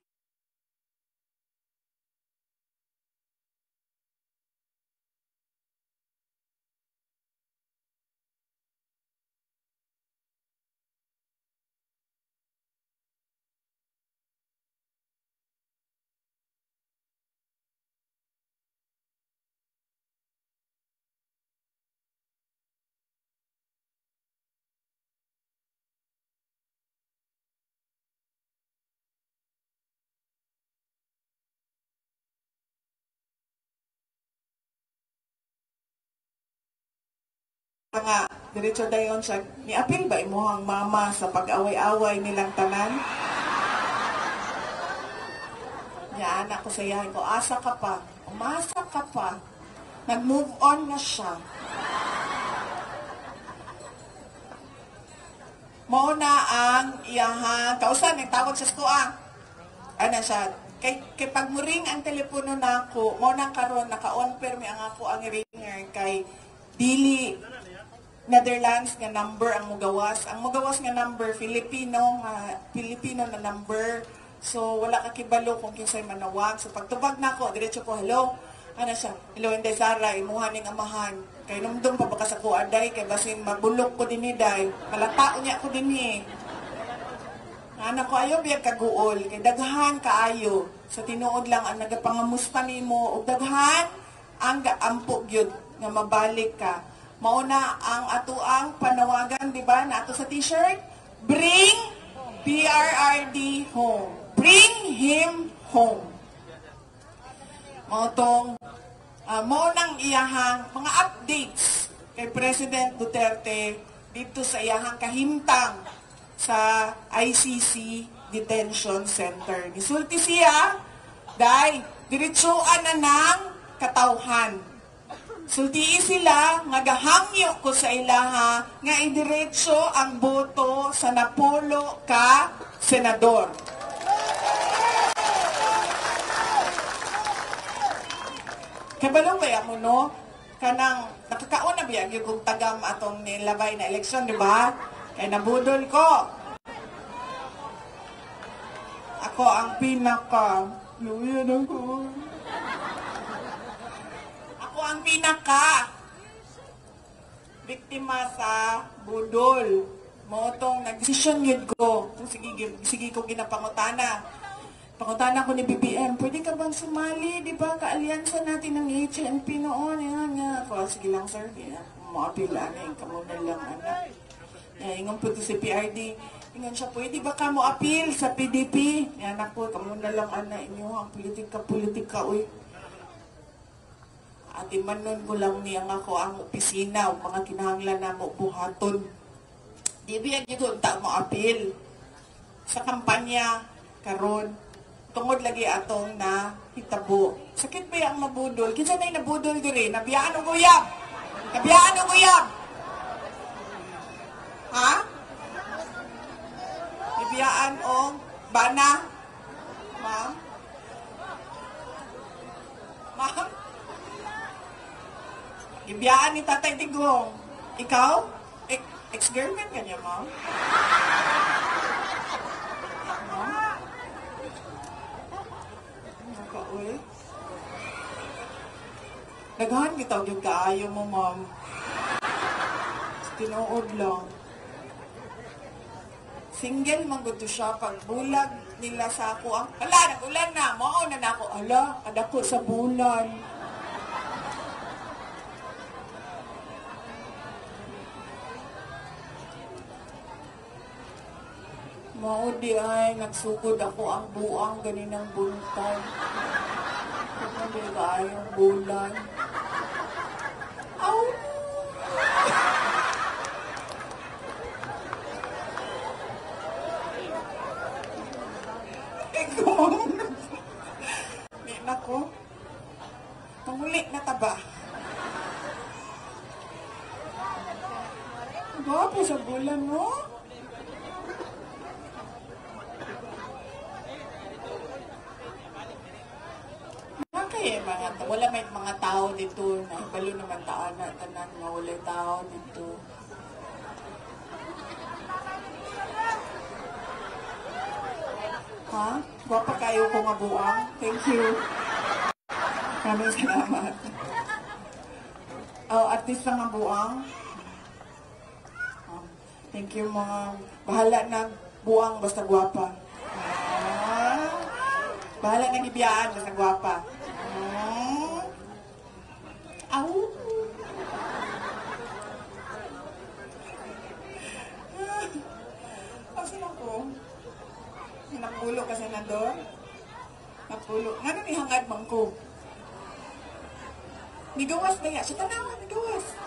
A: Nga, diretso dayon siya, ni-apil ba imuhang mama sa pag-away-away nilang tanan? Yan, ako sayahin ko, asa ka pa, umasa ka pa, nag-move on na siya. Mauna ang iyahang, kausan, nagtawag sa skuang. Ano siya, kay pagmuring ang telepono na ako, mauna karon naka-on permi ang ako ang ringer kay dili Netherlands nga number ang mugawas. Ang mugawas nga number Filipino na number. So wala ka kibalo kung kinsay manawag. So pagtubag nako, diretso ko hello. Ano siya? Hello Inday Sara, imuha ning amahan. Kay numdum pa baka sa kuaday kay basin mabulok ko dinhi day. Kalata niya ko dinhi. Anak ko ayo biyag kaguol kay daghan kaayo. Sa tinuod lang ang nagapangamusta nimo ug daghan ang gaampo gyud nga mabalik ka. Mauna ang atuang panawagan, di ba, na ato sa t-shirt? Bring PRRD home. Bring him home. Mautong, maunang iyahang mga updates kay President Duterte dito sa iyahang kahimtang sa ICC Detention Center. Gisulti siya, dahil diretsuan na ng katawhan. Sultii sila nga gahangyo ko sa ilaha nga idiretso ang boto sa napulo ka senador. Kabalo ba mo no? Kanang nakakaon na biyag yung tagam atong nilabay na eleksyon, di ba? Kaya nabudol ko. Ako ang pinaka. Luyan ako. Ang pinaka biktima sa budol motong nagdesisyon yun ko kung sige ko ginapangutana ko ni BBM, pwede ka bang sumali, di ba, kaalyansa natin ng HNP noon, yan nga ako, sige lang sir, maapila na yung kamunan lang anak ingon po si PRD, ingon siya, pwede ba ka mo apil sa PDP, yan ako, kamunan lang anak inyo, ang politika uy. At imanon ko lang niyang ako ang opisina o mga kinahanglan na mo buhaton. Di ba yung ta mo apil sa kampanya karon tungod lagi atong na hitabo. Sakit ba yung mabudol? Kinsa na yung nabudol diri? Nabiyaan o guyab? Nabiyaan o guyab? Ha? Nabiyaan o bana? Ma'am? Ma'am? Ibiyaan ni Tatay Digong. Ikaw? Ex-girlfriend ka niya, ma'am? Ma'am? Nakauwi? Naghan kita yung kaayo mo, ma'am. Tinuod lang. Single man gusto siya pag bulag nila sa ako. Hala, nag-ulan na. Mauna na ako. Hala, adako sa bulan. Maudi ay, nagsugod ako ang buang ganinang buntag. Kung ba yung bulan. Aw! Ikaw! Bulan mo? Okay, wala may mga tao dito na ibalo naman taan na tanan nga wala tao dito. Ha? Gwapa kayo ko nga buang. Thank you. Maraming salamat. Oh, artista nga buang. Thank you mga bahala na buang basta gwapa. Bahala na gibiyaan basta gwapa. Aw. Asan ako? Napulo kasi na doon. Napulo. Nga nang ihangad man ko. Nigawas na yan. Sa tanawan, nigawas.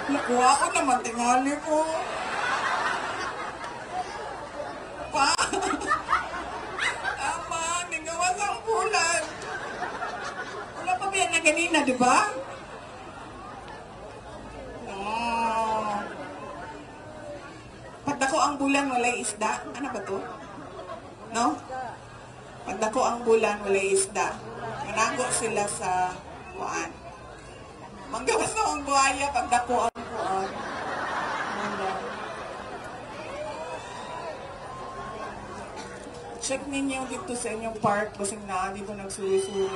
A: Nakuha ko naman, tingali ko. Pa! Ama, nigawas ang bulan. Wala pa ba yan na ganina, di ba? Pagdako ang bulan, walay isda. Ano ba to? No? Pagdako ang bulan, walay isda. Manago sila sa kuan. Manggawas na ang buhaya, pagdako ang kuan. Check ninyo dito sa inyong park, basing na dito nagsuri-suri.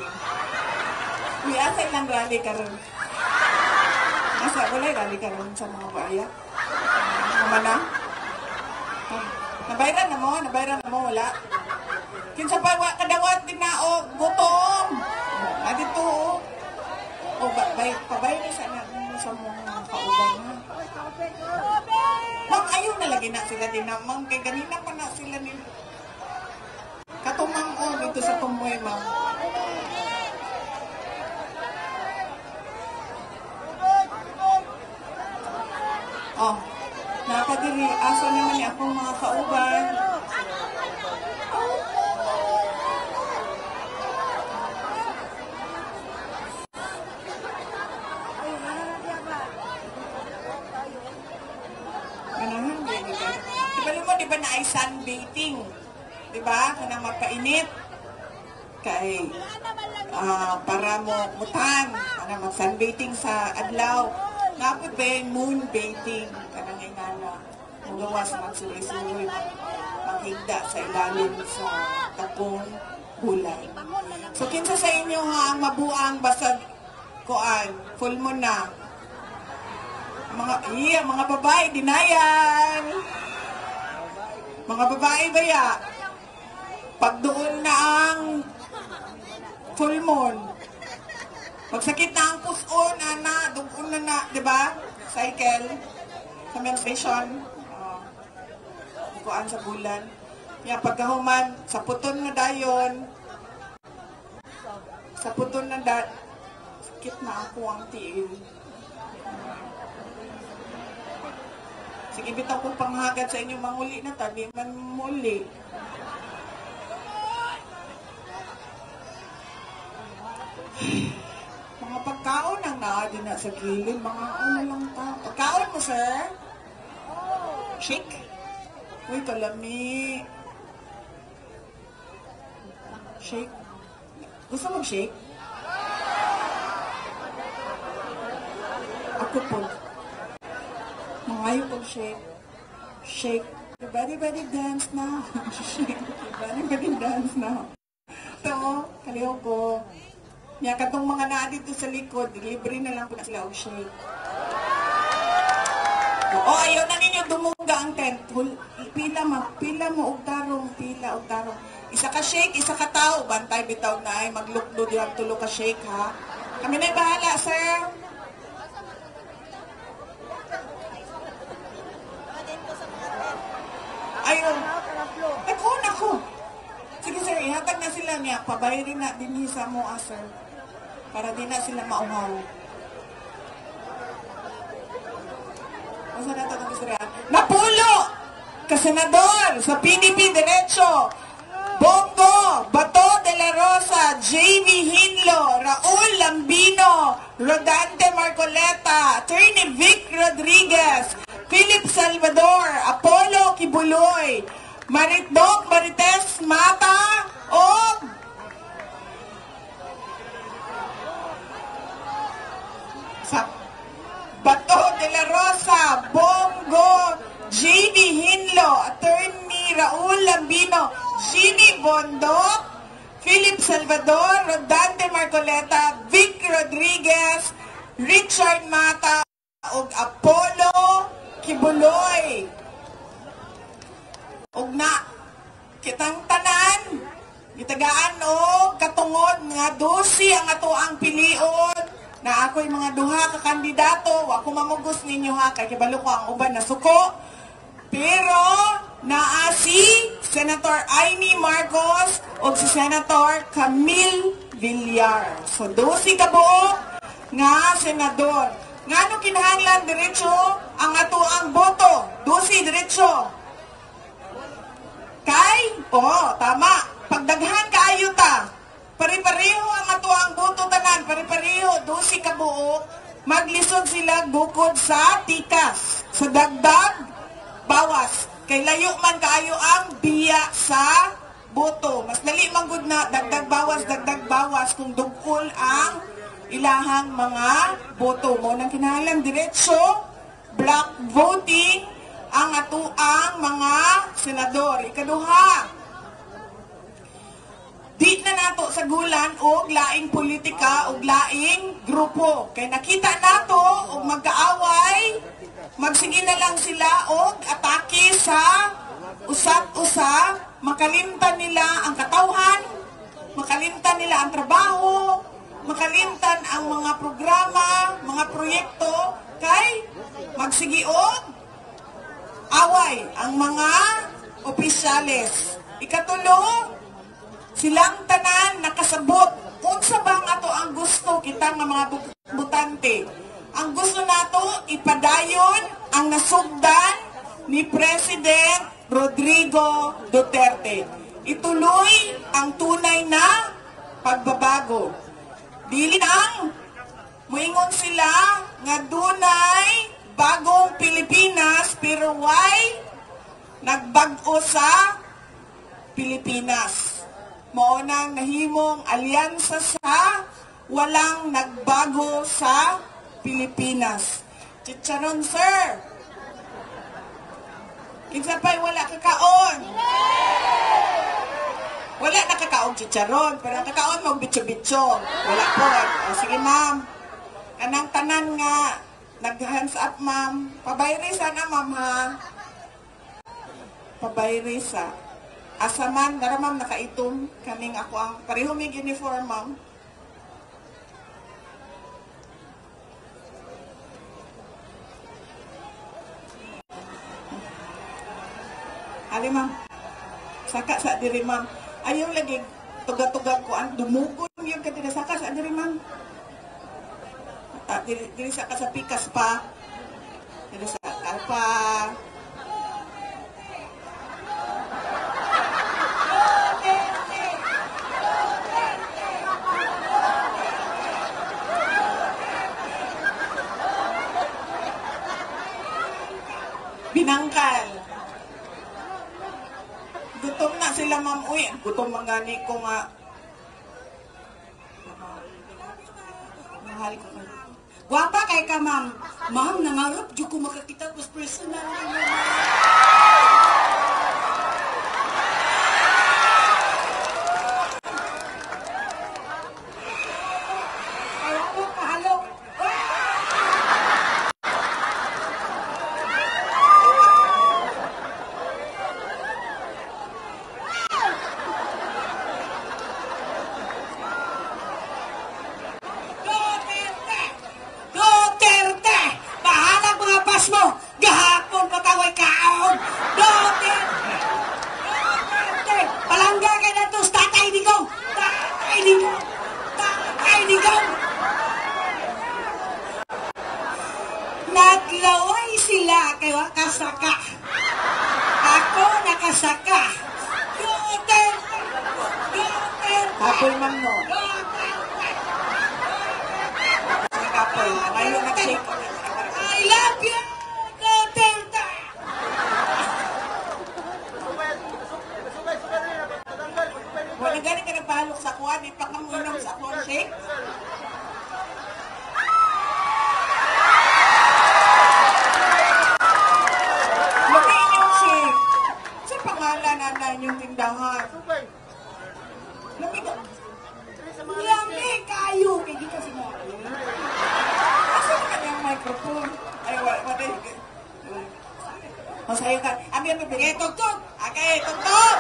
A: Uy, asa ilang rally karon? Asa, wala rally karon sa mga buhaya? Mana? Nabayran na mo, wala. Kinsa pa kadawat din na o gutom. Adito o pabay ni sana sa mga kauban na. Mang ayaw na lagi na sila din mang kay ganina pa na sila ni katumang o dito sa tumoy mang. Oh. Nakadiri, aso naman niya akong mga kauban. Ganahan, di ba na ay sunbathing? Di ba? Kanang magpainit. Kay, para mo mutan. Kanang mag-sunbathing sa adlaw. Napod ba yung moonbathing? Kanang ingana. Magawas magsuri-suri. Maghigda sa ilalim sa tapong bulan. So, kinsa sa inyo nga ang mabuang basag kuan? Full moon na. Mga babae, dinayan. Mga babae ba ya? Pag doon na ang full moon, magsakit na ang puson, doon na, di ba? Cycle, sa menstruation, kuan sa bulan. Yan, pagkahuman, sa puton na dayon, sakit na ako ang tiil. Sige, bitaw kong panghagad sa inyo, manguli na ta, di man muli. Mga pagkaon ang naadi na sa gilid, mga ano lang ta. Pagkaon mo, sir? Shake? Uy, kalami. Shake? Gusto mo shake? Ako po. Mangayo po shake. Shake. Everybody dance na. Shake. Everybody dance na. Ito, kaliho ko. Yan, katong mga na dito sa likod, libre na lang po na sila og shake. O, ayaw na ninyo dumungga ang tent. Pila mo og tarong, pila og tarong. Isa ka shake, isa ka tao. Bantay bitaw na ay maglukdo diyan tulo ka shake, ha? Kami na'y bahala, sir. Ayun. Nag-on ako. Sige, sir, ihatag na sila niya. Pabayarin na din sa mo, sir. Para di na sila mauhaw. Masa na ito ng istorya? Napulo! Kasenador sa PDP Derecho, Bongo, Bato de la Rosa, J.V. Hinlo, Raul Lambino, Rodante Marcoleta, Attorney Vic Rodriguez, Philip Salvador, Apollo Kibuloy, Maritdoc Marites Mata, o sa Bato de la Rosa, Bongo, J.D. Hinlo, Attorney Raul Lambino, Ginny Bondok, Philip Salvador, Rodante Marcoleta, Vic Rodriguez, Richard Mata, ug Apollo Kibuloy. Ug na kitang tanan gitagaan og katungod nga 12 ang ato ang pilion na ako'y mga duha ka kandidato. Wa ko mamugos ninyo ha kay kibalo ko ang uban na suko. Pero naa si Senator Amy Marcos o si Senator Camille Villar. So 12 ka buok nga senador. Ngano kinahanglan diretso ang ato ang boto? 12 diretso. Kay, tama. Pagdaghan kaayo ta. Pare-pareho ang ato ang boto tanan. Pare-pareho, 12 ka buok. Maglisod sila bukod sa tikas. Sa dagdag, bawas. Kay layo man kaayo ang biya sa boto. Mas dali man gud na dagdag bawas kung dugkol ang ilahang mga boto mo. Nang kinahanglan diretso, block voting ang atuang mga senador. Ikaduha, di na nato sa gulan og laing politika og laing grupo. Kay nakita nato og magkaaway, magsige na lang sila og atake sa usap-usa, makalimtan nila ang katawhan, makalimtan nila ang trabaho, makalimtan ang mga programa, mga proyekto, kay magsige og away ang mga opisyales. Ikatulo, silang tanan nakasabot. Unsa bang ato ang gusto kita nga mga butante? Ang gusto nato ipadayon ang nasugdan ni President Rodrigo Duterte. Ituloy ang tunay na pagbabago. Dili ang muingon sila nga dunay bagong Pilipinas pero why nagbag-o sa Pilipinas. Mao nang nahimong alyansa sa walang nagbago sa Pilipinas. Chicharon, sir. Kinsa pa'y wala kakaon? Wala nakakaon chicharon, pero ang kakaon mo bitso-bitso. Wala po. O, sige, ma'am. Kanang tanan nga nag-hands up, ma'am. Pabayrisa na, ma'am, ha? Pabayrisa. Asa man, dara, ma'am, nakaitom. Kaning ako ang pareho may uniform, ma'am. Ali, ma'am. Saka sa diri, ma'am. Ayaw lagi tuga-tuga ko ang dumugon yung kanina. Saka sa diri, ma'am. Diri sa sa pikas pa. Diri sa kalpa. Binangkal. Gutom na sila, ma'am. Uy, gutom mangani ko nga. Mahal ko nga.
B: Guwapa kay ka, ma'am. Ma'am, nangarap, di ko makakita ko personal. mo! Gahapon pataway kaon! Duterte! Duterte! Palangga kay na tos! Tatay Digong! Tatay Digong! Tatay Digong! Naglaway sila kay wakasaka. Ako nakasaka. Duterte! Duterte!
A: Apoy man no. Apoy. Ngayon na-shake ko.
B: I love you, Duterte!
A: gani ka nagpalok sa kuwan, ipakangunom sa kuwan shake. Lamiin yung shake. Sa pangalan na yung tindahan. Lamig ka.
B: Lamig kayo. Kaya di ka sinabi.
A: Asa na kanyang microphone? Ay, wala din. Masaya ka. Abi, bigay, tugtog. Okay, tugtog.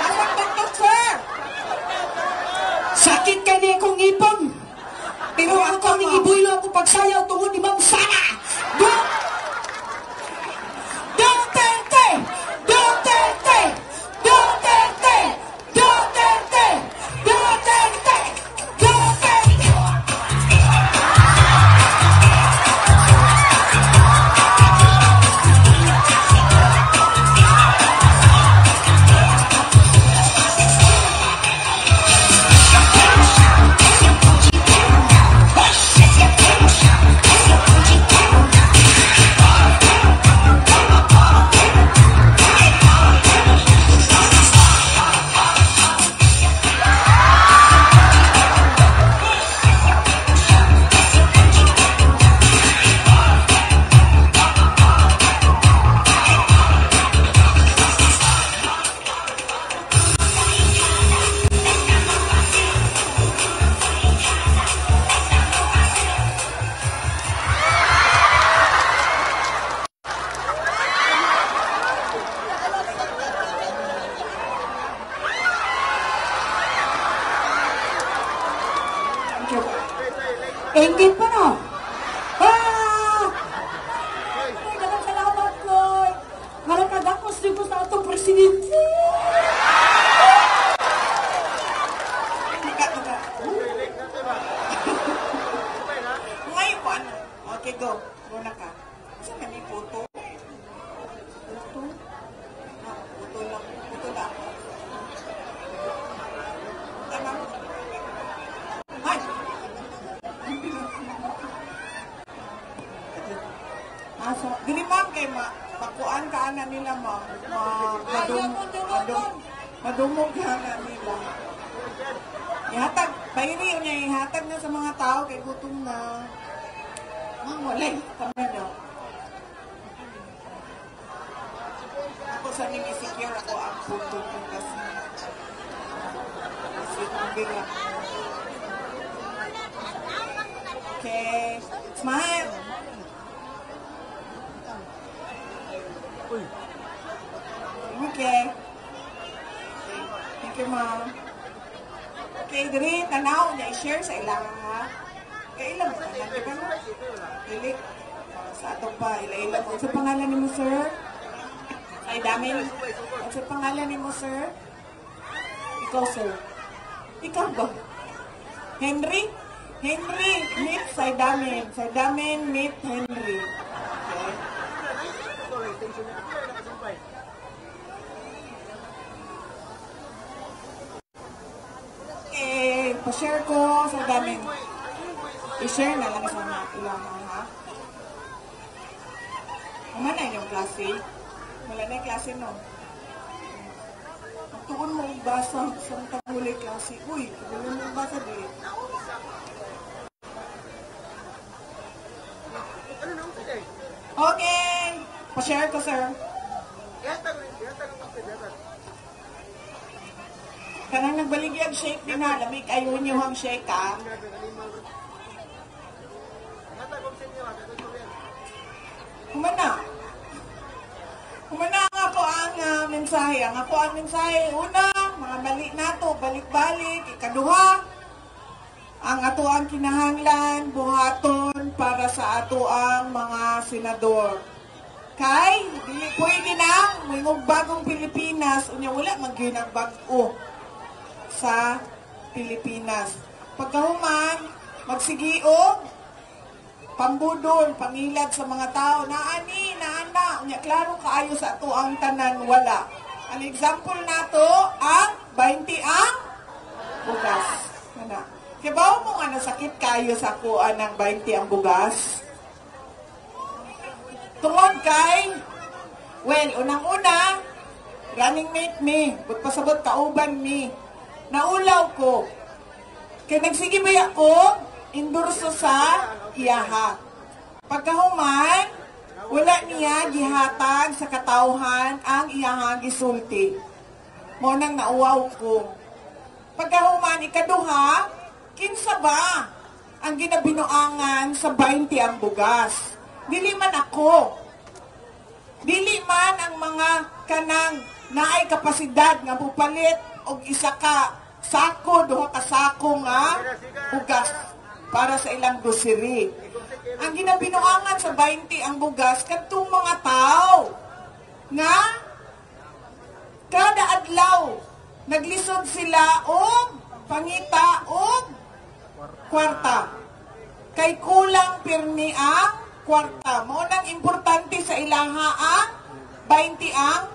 A: Asang tugtog, sir?
B: Sakit ka niya kong ipon. Pero ako ang ibuilo ako pagsayaw tungod ni Ma'am Sara. Duterte! Duterte! Duterte! Duterte! Duterte! Duterte! Ingit pa no? Ah! Ay, dalang salamat ko. Malakadakos din ko sa atong presidente.
A: Tika. Ngayon po, ano? Okay, go. Go na ka. Saan na may photo? Photo? Ah, photo lang. Photo na ako. Ano? Ay! Asa? Dili ma'am kay makuan ka ana nila ma'am. Madumog ka ana nila. Ihatag, bayri niya ihatag na sa mga tao kay gutom na. Walay, kami na. Ako sa nang i-secure ako ang photo ko kasi. Kasi bilang. Okay. Smile. Okay. Thank you, Mom. Okay, diri, tanaw niya i-share sa ilang, ha? Kaya ilang mo tanan, di ba no? Dili. Sa ato pa, ilang mo. Sa pangalan ni mo, sir? Ay, damin. Sa pangalan ni mo, sir? Ikaw, sir. Ikaw ba? Henry? Henry, meet Saidamin. Saidamin, meet Henry. Okay. Okay, pa-share ko sa Saidamin. I-share na lang sa mga ilang, ha? Naman na yung klase. Wala na yung klase, no? Tuon mo yung basa sa tagulay klase. Uy, tuon mo yung basa din. Okay. Pa-share ko, sir. Kanang nagbaligyan shake din ha. Lamig ayaw niyo ang shake, ha? Humana. Humana nga po ang mensahe. Ang ako ang mensahe. Una, mga mali nato, balik-balik. Ikaduha, ang ato ang kinahanglan, buhaton para sa ato ang mga senador. Kay, pwede na, may bagong Pilipinas, unya wala magyun ang bago sa Pilipinas. Pagkahuman, magsigiog, pambudol, pangilad sa mga tao, naani, naana, unya klaro kaayo sa ato ang tanan, wala. Ang example nato, ang 20 ang bugas. Ano? Kaya ba mo nga nasakit kayo sa kuan ng 20 ang bugas? Tungod kay, well, unang-una, running mate mi, but pasabot kauban mi. Naulaw ko. Kaya nagsige ba ako, endorso sa iyaha. Pagkahuman, wala niya gihatag sa katawhan ang iyahang gisulti. Mo nang nauwaw ko. Pagkahuman ikaduha, kinsa ba ang ginabinuangan sa 20 ang bugas? Dili man ako. Dili man ang mga kanang naay kapasidad nga pupalit og isa ka sako, duha ka sako nga bugas para sa ilang grocery. Ang ginabinuangan sa 20 ang bugas kadtong mga tao nga kada adlaw naglisod sila og pangita og kwarta. Kay kulang pirmi ang kwarta. Mo nang importante sa ilaha ang 20 ang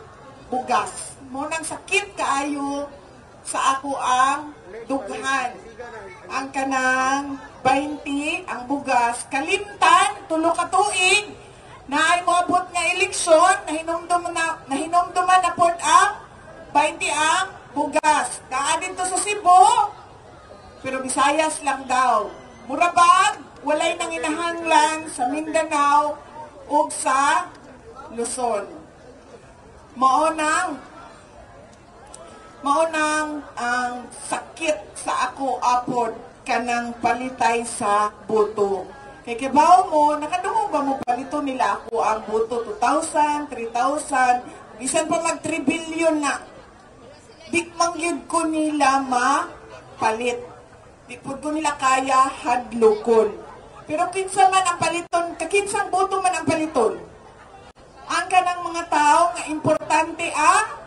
A: bugas. Mo nang sakit kaayo sa ako ang dughan. Ang kanang 20 ang bugas. Kalimtan, tulo ka tuig, na ay moabot nga eleksyon, nahinumduman na pod ang 20 ang bugas. Kaadin to sa Cebu, pero Visayas lang daw. Murabag, walay nang inahanglan sa Mindanao ug sa Luzon. Maunang ang sakit sa ako apod kanang palitay sa buto. Kay kibaw mo, nakadungog ba mo palito nila ako ang buto 2,000, 3,000, bisan pa mag 3 billion na. Dikmangyud ko nila mapalit. Di po ko nila kaya hadlokon. Pero kinsa man ang paliton, kakinsang boto man ang paliton. Ang kanang mga tao nga importante ang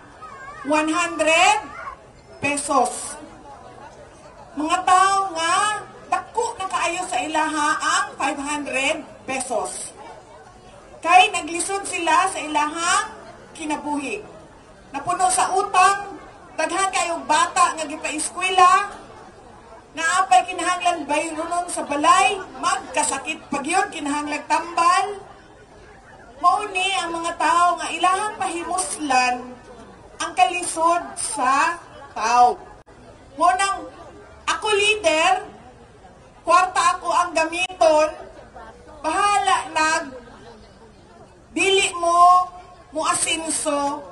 A: 100 pesos. Mga tao nga dako na kaayo sa ilaha ang 500 pesos. Kay naglisod sila sa ilahang kinabuhi. Napuno sa utang, daghan kayong bata nga gipa-eskwela, naapay kinahanglan bayronon sa balay, magkasakit pagyod, kinahanglan tambal. Mauni ang mga tao nga ilahang pahimuslan ang kalisod sa tao. Ngunang ako leader, kwarta ako ang gamiton, bahala dili mo asinso,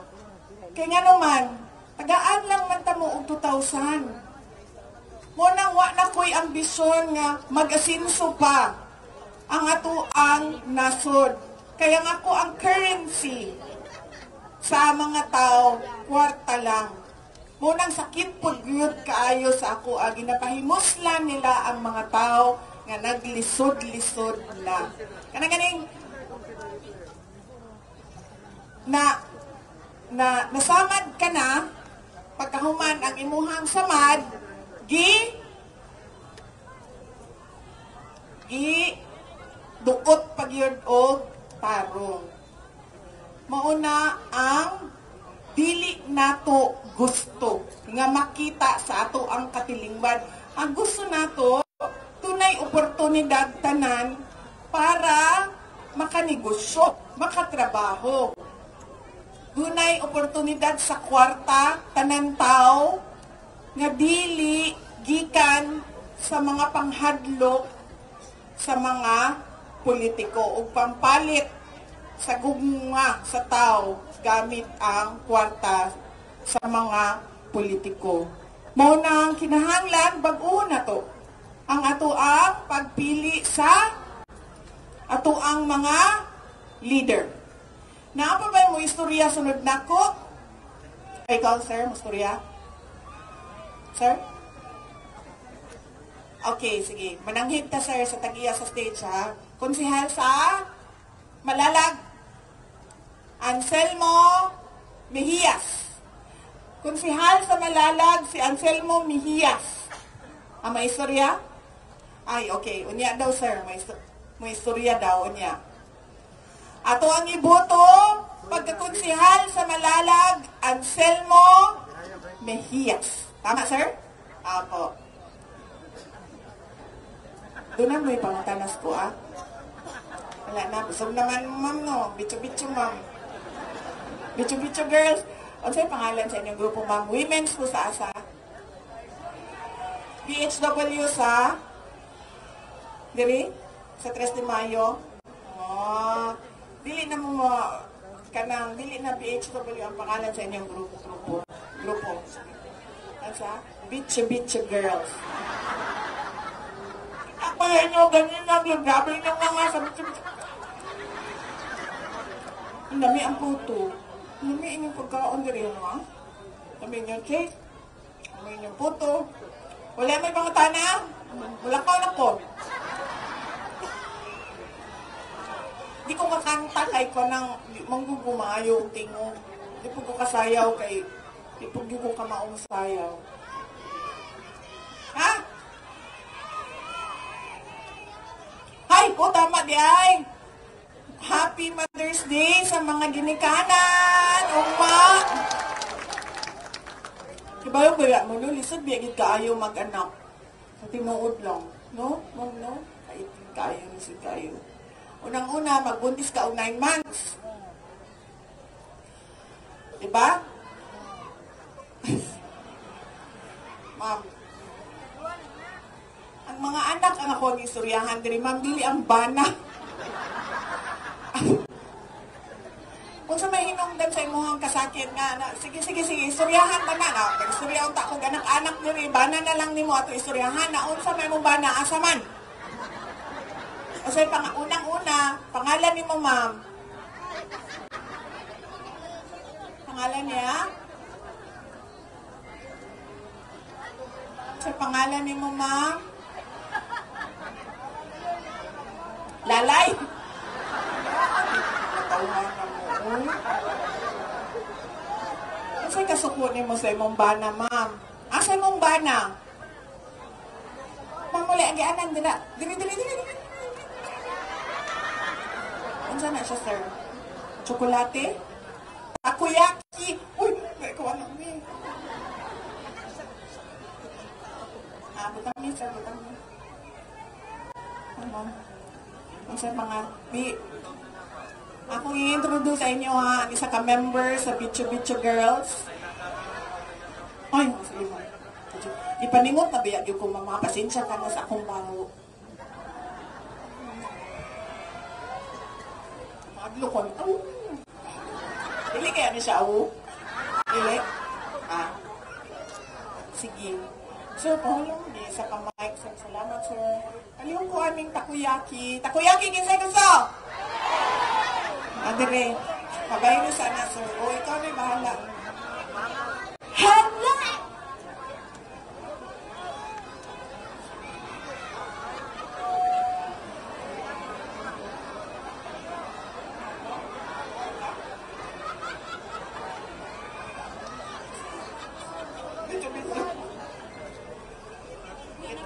A: kaya nga naman, tagaan lang man tamo og 2,000. Munang wa na ko'y ambisyon nga mag-asinso pa ang ato ang nasod. Kaya nga ko ang currency sa mga tao, kwarta lang. Munang sakit po yun kaayo sa ako, ginapahimuslan nila ang mga tao nga naglisod-lisod na. Kanang-ganing nasamad ka na, pagkahuman ang imuhang samad, duot pagyud og tarong. Mauna ang dili nato gusto nga makita sa ato ang katilingban. Ang gusto nato tunay oportunidad tanan para makanegosyo, makatrabaho. Dunay oportunidad sa kwarta tanan tao nga dili gikan sa mga panghadlok sa mga politiko o pampalit sa gumunga sa tao gamit ang kwarta sa mga politiko. Mao na ang kinahanglan bag-o na to ang ato ang pagpili sa ato ang mga leader. Naapa ba mo istorya sunod nako? Ikaw, sir, mo istorya? Sir? Okay, sige. Mananghit ka, sir, sa tagiya sa stage, ha? Konsehal sa Malalag, Anselmo Mejias. Konsehal sa Malalag, si Anselmo Mejias. May istorya? Ay, okay. Unya daw, sir. May istorya daw, unya. Ato ang iboto, pagkakonsehal sa Malalag, Anselmo Mejias. Tama, sir? Apo. Doon na may pangtanas ko, ah. Wala na. Busog naman, ma'am, no? Bicho-bicho, ma'am. Bicho-bicho, girls. Unsay pangalan sa inyong grupo, ma'am? Women's po sa asa? PHW sa? Diri? Sa 3 de Mayo? Oh, dili na mo kanang dili na PHW ang pangalan sa inyong grupo. Asa? Beach Girls. Ako nyo, ganyan na, grabe nyo mga sabi. Ang dami ang puto. Ang dami inyong pagkaon diri ha? Dami inyong cake. Dami inyong puto. Wala may pangutana? Wala ko. Di ko makanta kay ko ng manggugumayo tingog. Di po ko kasayaw kay di po ko kamaong sayaw. Ha? Hay, po tama di ay. Happy Mother's Day sa mga ginikanan, uma. Kibayo ba mo no, lisod biyagid kaayo mag-anak. Sa tinuod lang, no? Ma'am, no? Kaitin kaayo, lisod kaayo. Unang-una, magbuntis ka og 9 months. Diba? Ma'am, ang mga anak ang ako ang istoryahan diri, ma'am, dili ang bana. Kung sa may hinungdan sa imuhang kasakit nga, sige, istoryahan ba na? Nag-istoryahan ta kung anak diri, bana na lang nimo ato istoryahan na unsa may mong bana, asa man. Kasi unang-una, pangalan ni mo, ma'am. Pangalan niya? Sa pangalan ni mo, ma'am? Lalay? Natawanan mo. Kasi kasukunin mo sa imong bana, ma'am. Asa imong bana? Ma'am, muli, ang gianan, dila. Dili. Unsa na siya, sir? Tsokolate? Takoyaki? Uy, may ikaw alam ni. Butang ni, sir, butang ni. Ano? Unsa mga, ako i-introduce sa inyo ha, ang isa ka-member sa Bicho Girls. Ay, sige mo. Ipaningot na biyag yung kung mga pasensya ka na sa akong baro. Maglukon. Oh. Dili kaya ni siya, oh. Dili? Sige. Sir, pahulong di sa kamay. Sir, salamat, sir. Kalihong ko aming takoyaki. Takoyaki, kinsay gusto? Andre, pabay mo sana, sir. O, ikaw na bahala. Hala!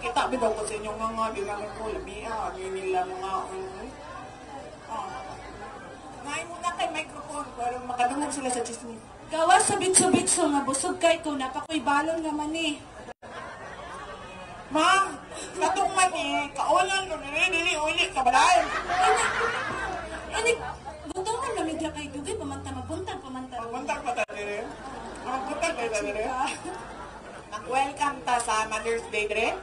A: Kita bidaw ko sa inyong mga bilangan ko, labiha, nila mga ngayon muna kay microphone para makadungog sila sa chismis.
D: Gawas sa bitso-bitso nga busog kay ko, napakoy balon naman eh.
A: Ma'am, katong man eh, kaulan, dili, uli, kabalayan.
D: Ani, butangan na medya kay Dugay, mabuntag.
A: Magbuntag pa tayo rin. Magbuntag pa tayo rin. Nag-welcome ta sa Mother's Day rin?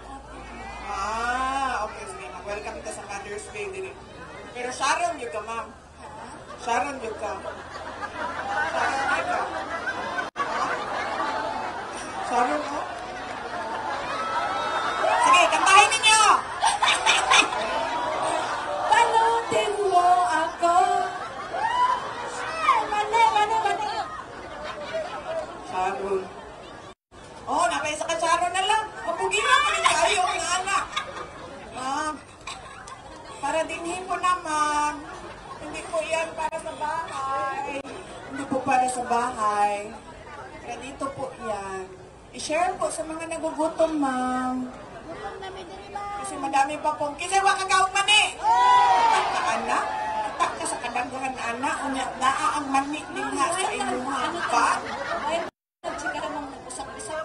A: Okay, sige. Mag-welcome ta sa Mother's Day rin. Pero Sharon yun ka, ma'am. Sharon yun ka. Sharon, no? Sige, kantahin ninyo!
D: Panutin mo ako. Mane.
A: Sharon. Oh, nakaisa ka Sharon na lang. Mapugira pa rin tayo, ang anak. Para dinhin ko na, ma'am. Hindi po yan para sa bahay. Hindi po para sa bahay. Kaya dito po yan. I-share po sa mga nagugutom, ma'am. Kasi madami pa pong, kasi wakagaw mani. Tak ka, anak. Tak ka sa kadanggahan, anak. Unya, naa ang mani din ha sa inyong pa.
D: Ay, nagsika ka mong nag-usap-usap.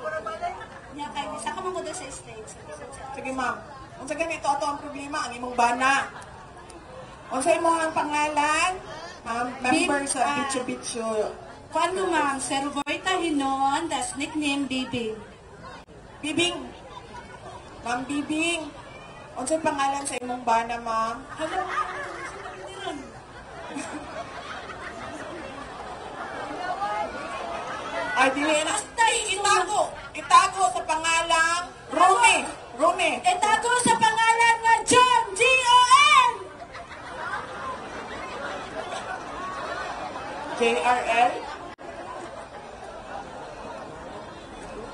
D: Nya kay isa ka mong sa stage.
A: Sige, ma'am. Kung sa ganito, ito ang problema, ang imong bana. Kung sa imong ang pangalan, member sa Bicho
D: Kuan mo ma'am, Sir Roberta Hinon, das nickname Bibing.
A: Bibing. Ma'am Bibing. Unsay pangalan sa imong bana, ma'am?
D: Hello,
A: Ay, dili na. Itago sa pangalang Rune. Rune.
D: itago sa pangalan nga John, G-O-N!
A: JRL.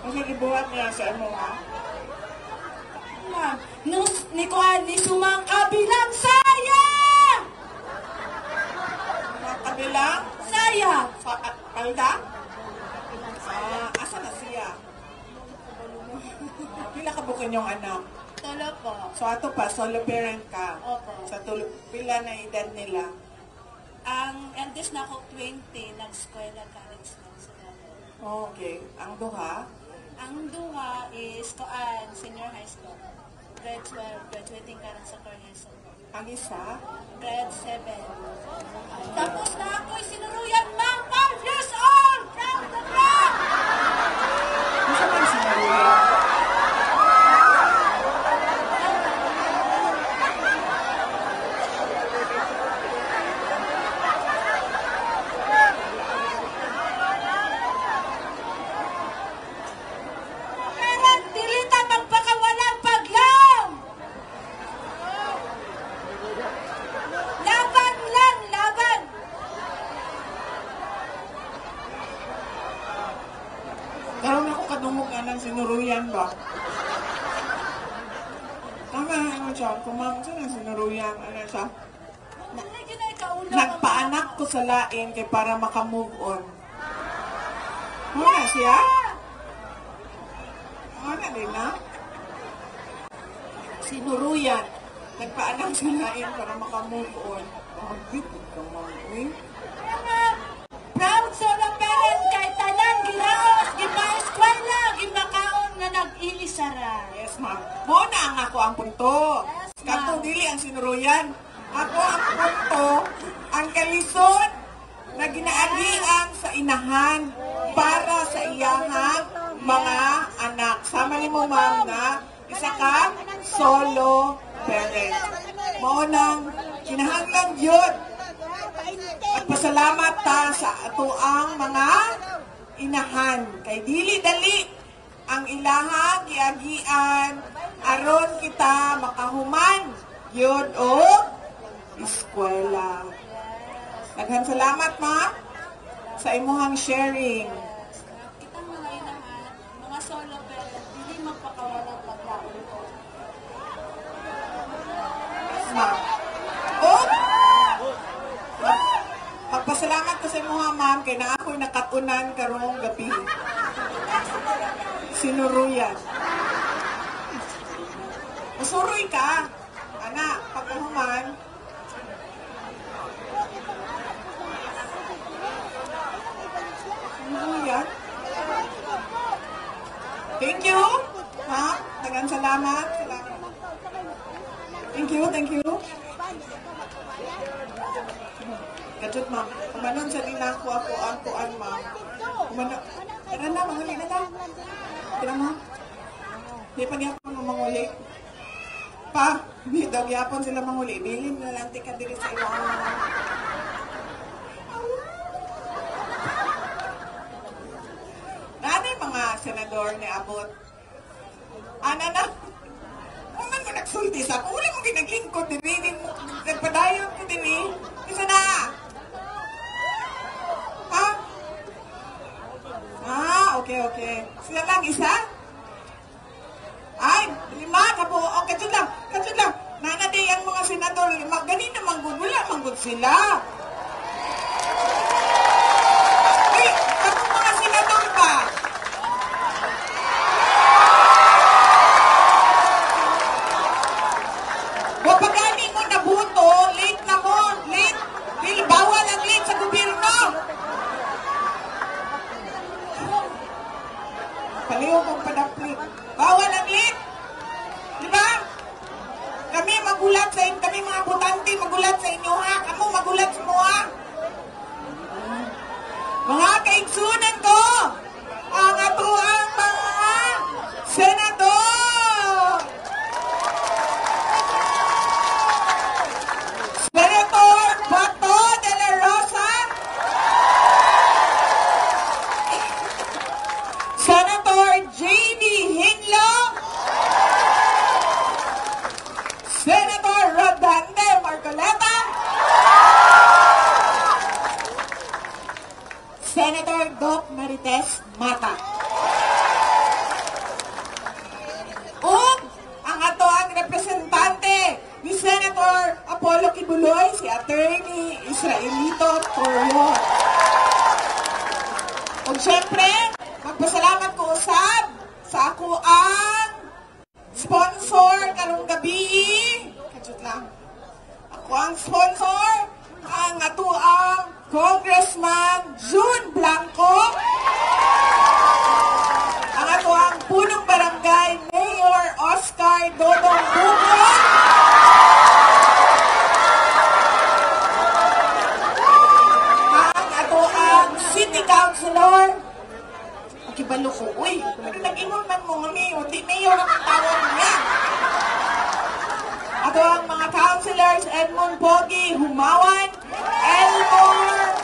A: Ang gibuhat niya sa imo, ha?
D: Ma'am, ni Kuan, ni Sumang Kabilang Saya!
A: Mga kabilang
D: Saya!
A: sa palda. Asa na siya? Pila ka bukin yung anak?
D: Tolo po.
A: So ato pa, solo parent ka.
D: Opo.
A: Sa pila na edad nila?
D: Ang eldest na ako 20, nag-eskwela college lang sila.
A: Okay. Ang duha?
D: Ang duha is Kuan, senior high school. Grade 12, graduating ka rin sa Corneson.
A: Ang isa?
D: Grade 7. Tapos na ako'y sinuruyan, ma'am, 5 years old! From the ground!
A: Isa man sinaruya?
D: Parang dilita magpakawalang paglang! Laban lang, laban!
A: Karoon ako kadungog ng sinuruyan ba? Tama, ano siya? Kung ma'am siya ng sinuruyan, ano siya?
D: Nalagyan na ikauna.
A: Nagpaanak ko sa lain kay para makamove on. Ano siya? Ano din na? Sinuruyan. Nagpaanak sa lain para makamove on. Oh, bitin ka ma'am. Eh?
D: Proud solo parent kay talang giraos, gipa-eskwela, gimakaon na nag-iisara.
A: Yes, ma'am. Mo na ang ako ang punto.
D: Yes, ma'am.
A: Katong dili ang sinuruyan. Ako ang punto, ang kalisod na ginaagian sa inahan para sa iyahang mga anak. Sama ni mo, ma'am, na isa ka solo parent. Mo nang kinahanglan yun. At pasalamat ta sa atuang mga inahan. Kay dili dali ang ilahang giagian aron kita makahuman yun o eskwela. Daghang salamat, ma'am, sa imuhang sharing.
D: Kitang mga inahan, mga solo parent, hindi magpakawalang paglaon ko.
A: Yes, ma'am. O, magpasalamat ko sa imuha, ma'am, kay na ako'y nakatunan karong gabi. Sinuruyan. Usuroy ka. Anak, pagkahuman. Sinuruyan. Thank you. Ma'am, daghang salamat. Salamat. Thank you, thank you. Kajut, ma'am. Kumanon sa dinako ako ang kuan, ma'am. Kumanon. Tara na, manguli na ta. Tara, ma'am. Di pa gyapon mo manguli. Pa, di daw gyapon sila manguli. Bilin na lang tika diri sa ilang. Nanay mga senador ni abot. Ana na. Kuman mo nagsulti sa ako. Wala mo ginaglingkod diri. Nagpadayon ko diri. Isa na. Ha? Okay, okay. Sila lang, isa? Ay, 5 kapo. O, kajud lang. Kajud lang. Nanaday ang mga senador. 5. Ganin na manggod. Wala manggod sila. Ay, katong mga senador ba? Wapagani mo na buto, late na mo. Late. Dili, bawal ang late sa gobyerno. Paliw kong padaplit. Bawal ang late. Di ba? Kami magulat sa inyo, kami mga butante magulat sa inyo ha. Kamu magulat sa mo ha. Mga Maigsunan ko ang ato ang mga senador. Senator Bato de la Rosa, Senator J.D. Hinlo, Senator Rodante Marcoleta, Senator Doc Marites Mata. Ug ang ato ang representante ni Senator Apollo Kibuloy, si Attorney Israelito Torrio. Ug syempre, magpasalamat ko usab sa ako ang sponsor karong gabi. Kajut lang. Ako ang sponsor, ang ato ang Congressman June Blanco, ang ato ang punong barangay Mayor Oscar Dodong Bugol, ang ato ang City Councilor. Kibalo ko, uy, nag-ingon man mo nga mayor, di mayor ang tawag niya. Ato ang mga councilors, Edmond Pogi, Humawan, Elmore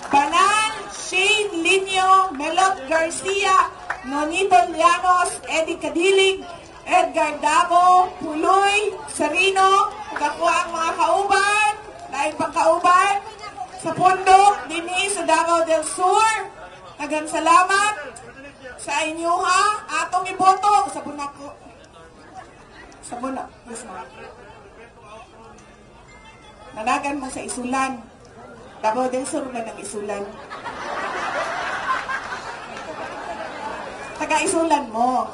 A: Banal, Shane Linyo, Melot Garcia, Nonito Llanos, Eddie Cadilig, Edgar Davo, Puloy, Sarino, ako ang mga kauban, dahil pang kauban, sa Pundok, Dini, sa Davao del Sur. Nagang salamat sa inyo ha, atong iboto sa bunako. Sa bunak, yes ma'am. Nanagan mo sa isulan. Davao del Sur na ng isulan. Taga-isulan mo.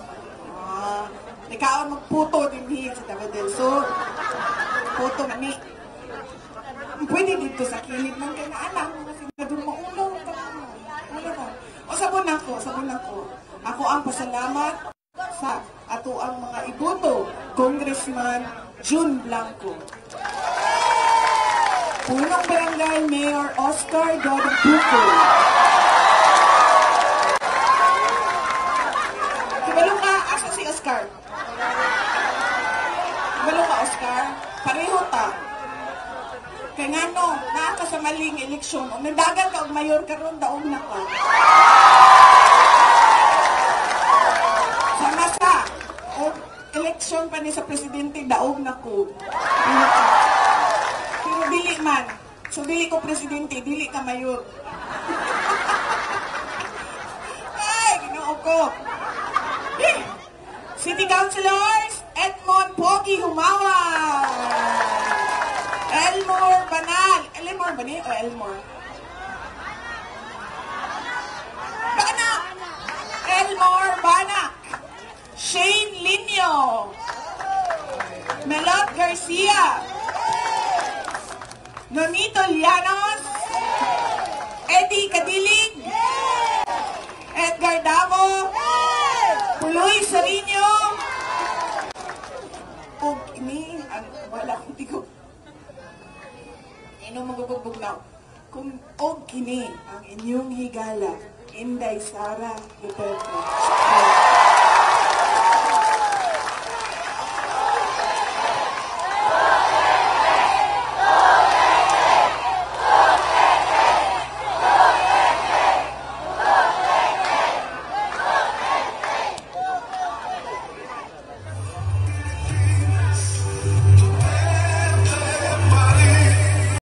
A: Ikaw magputo din hiya sa Davao del Sur. Puto na ni. Pwede dito sa kilid ng kinaalam. Kasi nadun mo ulo. O sabon ako. Ako ang pasalamat sa ato ang mga iboto, Congressman June Blanco. Punong Barangay Mayor Oscar Dodong Bugol. Kibalo ka, asa si Oscar? Kibalo ka, Oscar? Pareho ta. Kaya nga no, naa ka sa maling eleksyon. O nagdagan ka og mayor karon daog na ka. Sa masa, o eleksyon pa ni sa presidente, daog na ko. Pero dili man. So dili ko presidente, dili ka mayor. Ay, ginoo ko. City Councilors, Edmond Pogi Humawan. Elmore Banal. Elmore ba niya o Elmore? Banak. Elmore Banak. Shane Linyo. Melot Garcia. Nonito Llanos. Eddie Cadilig. Edgar Davo. Puloy Sarino. Ug ini, wala akong tigo. Inong magubugbog na. Kung og kini ang inyong higala, Inday Sara Duterte.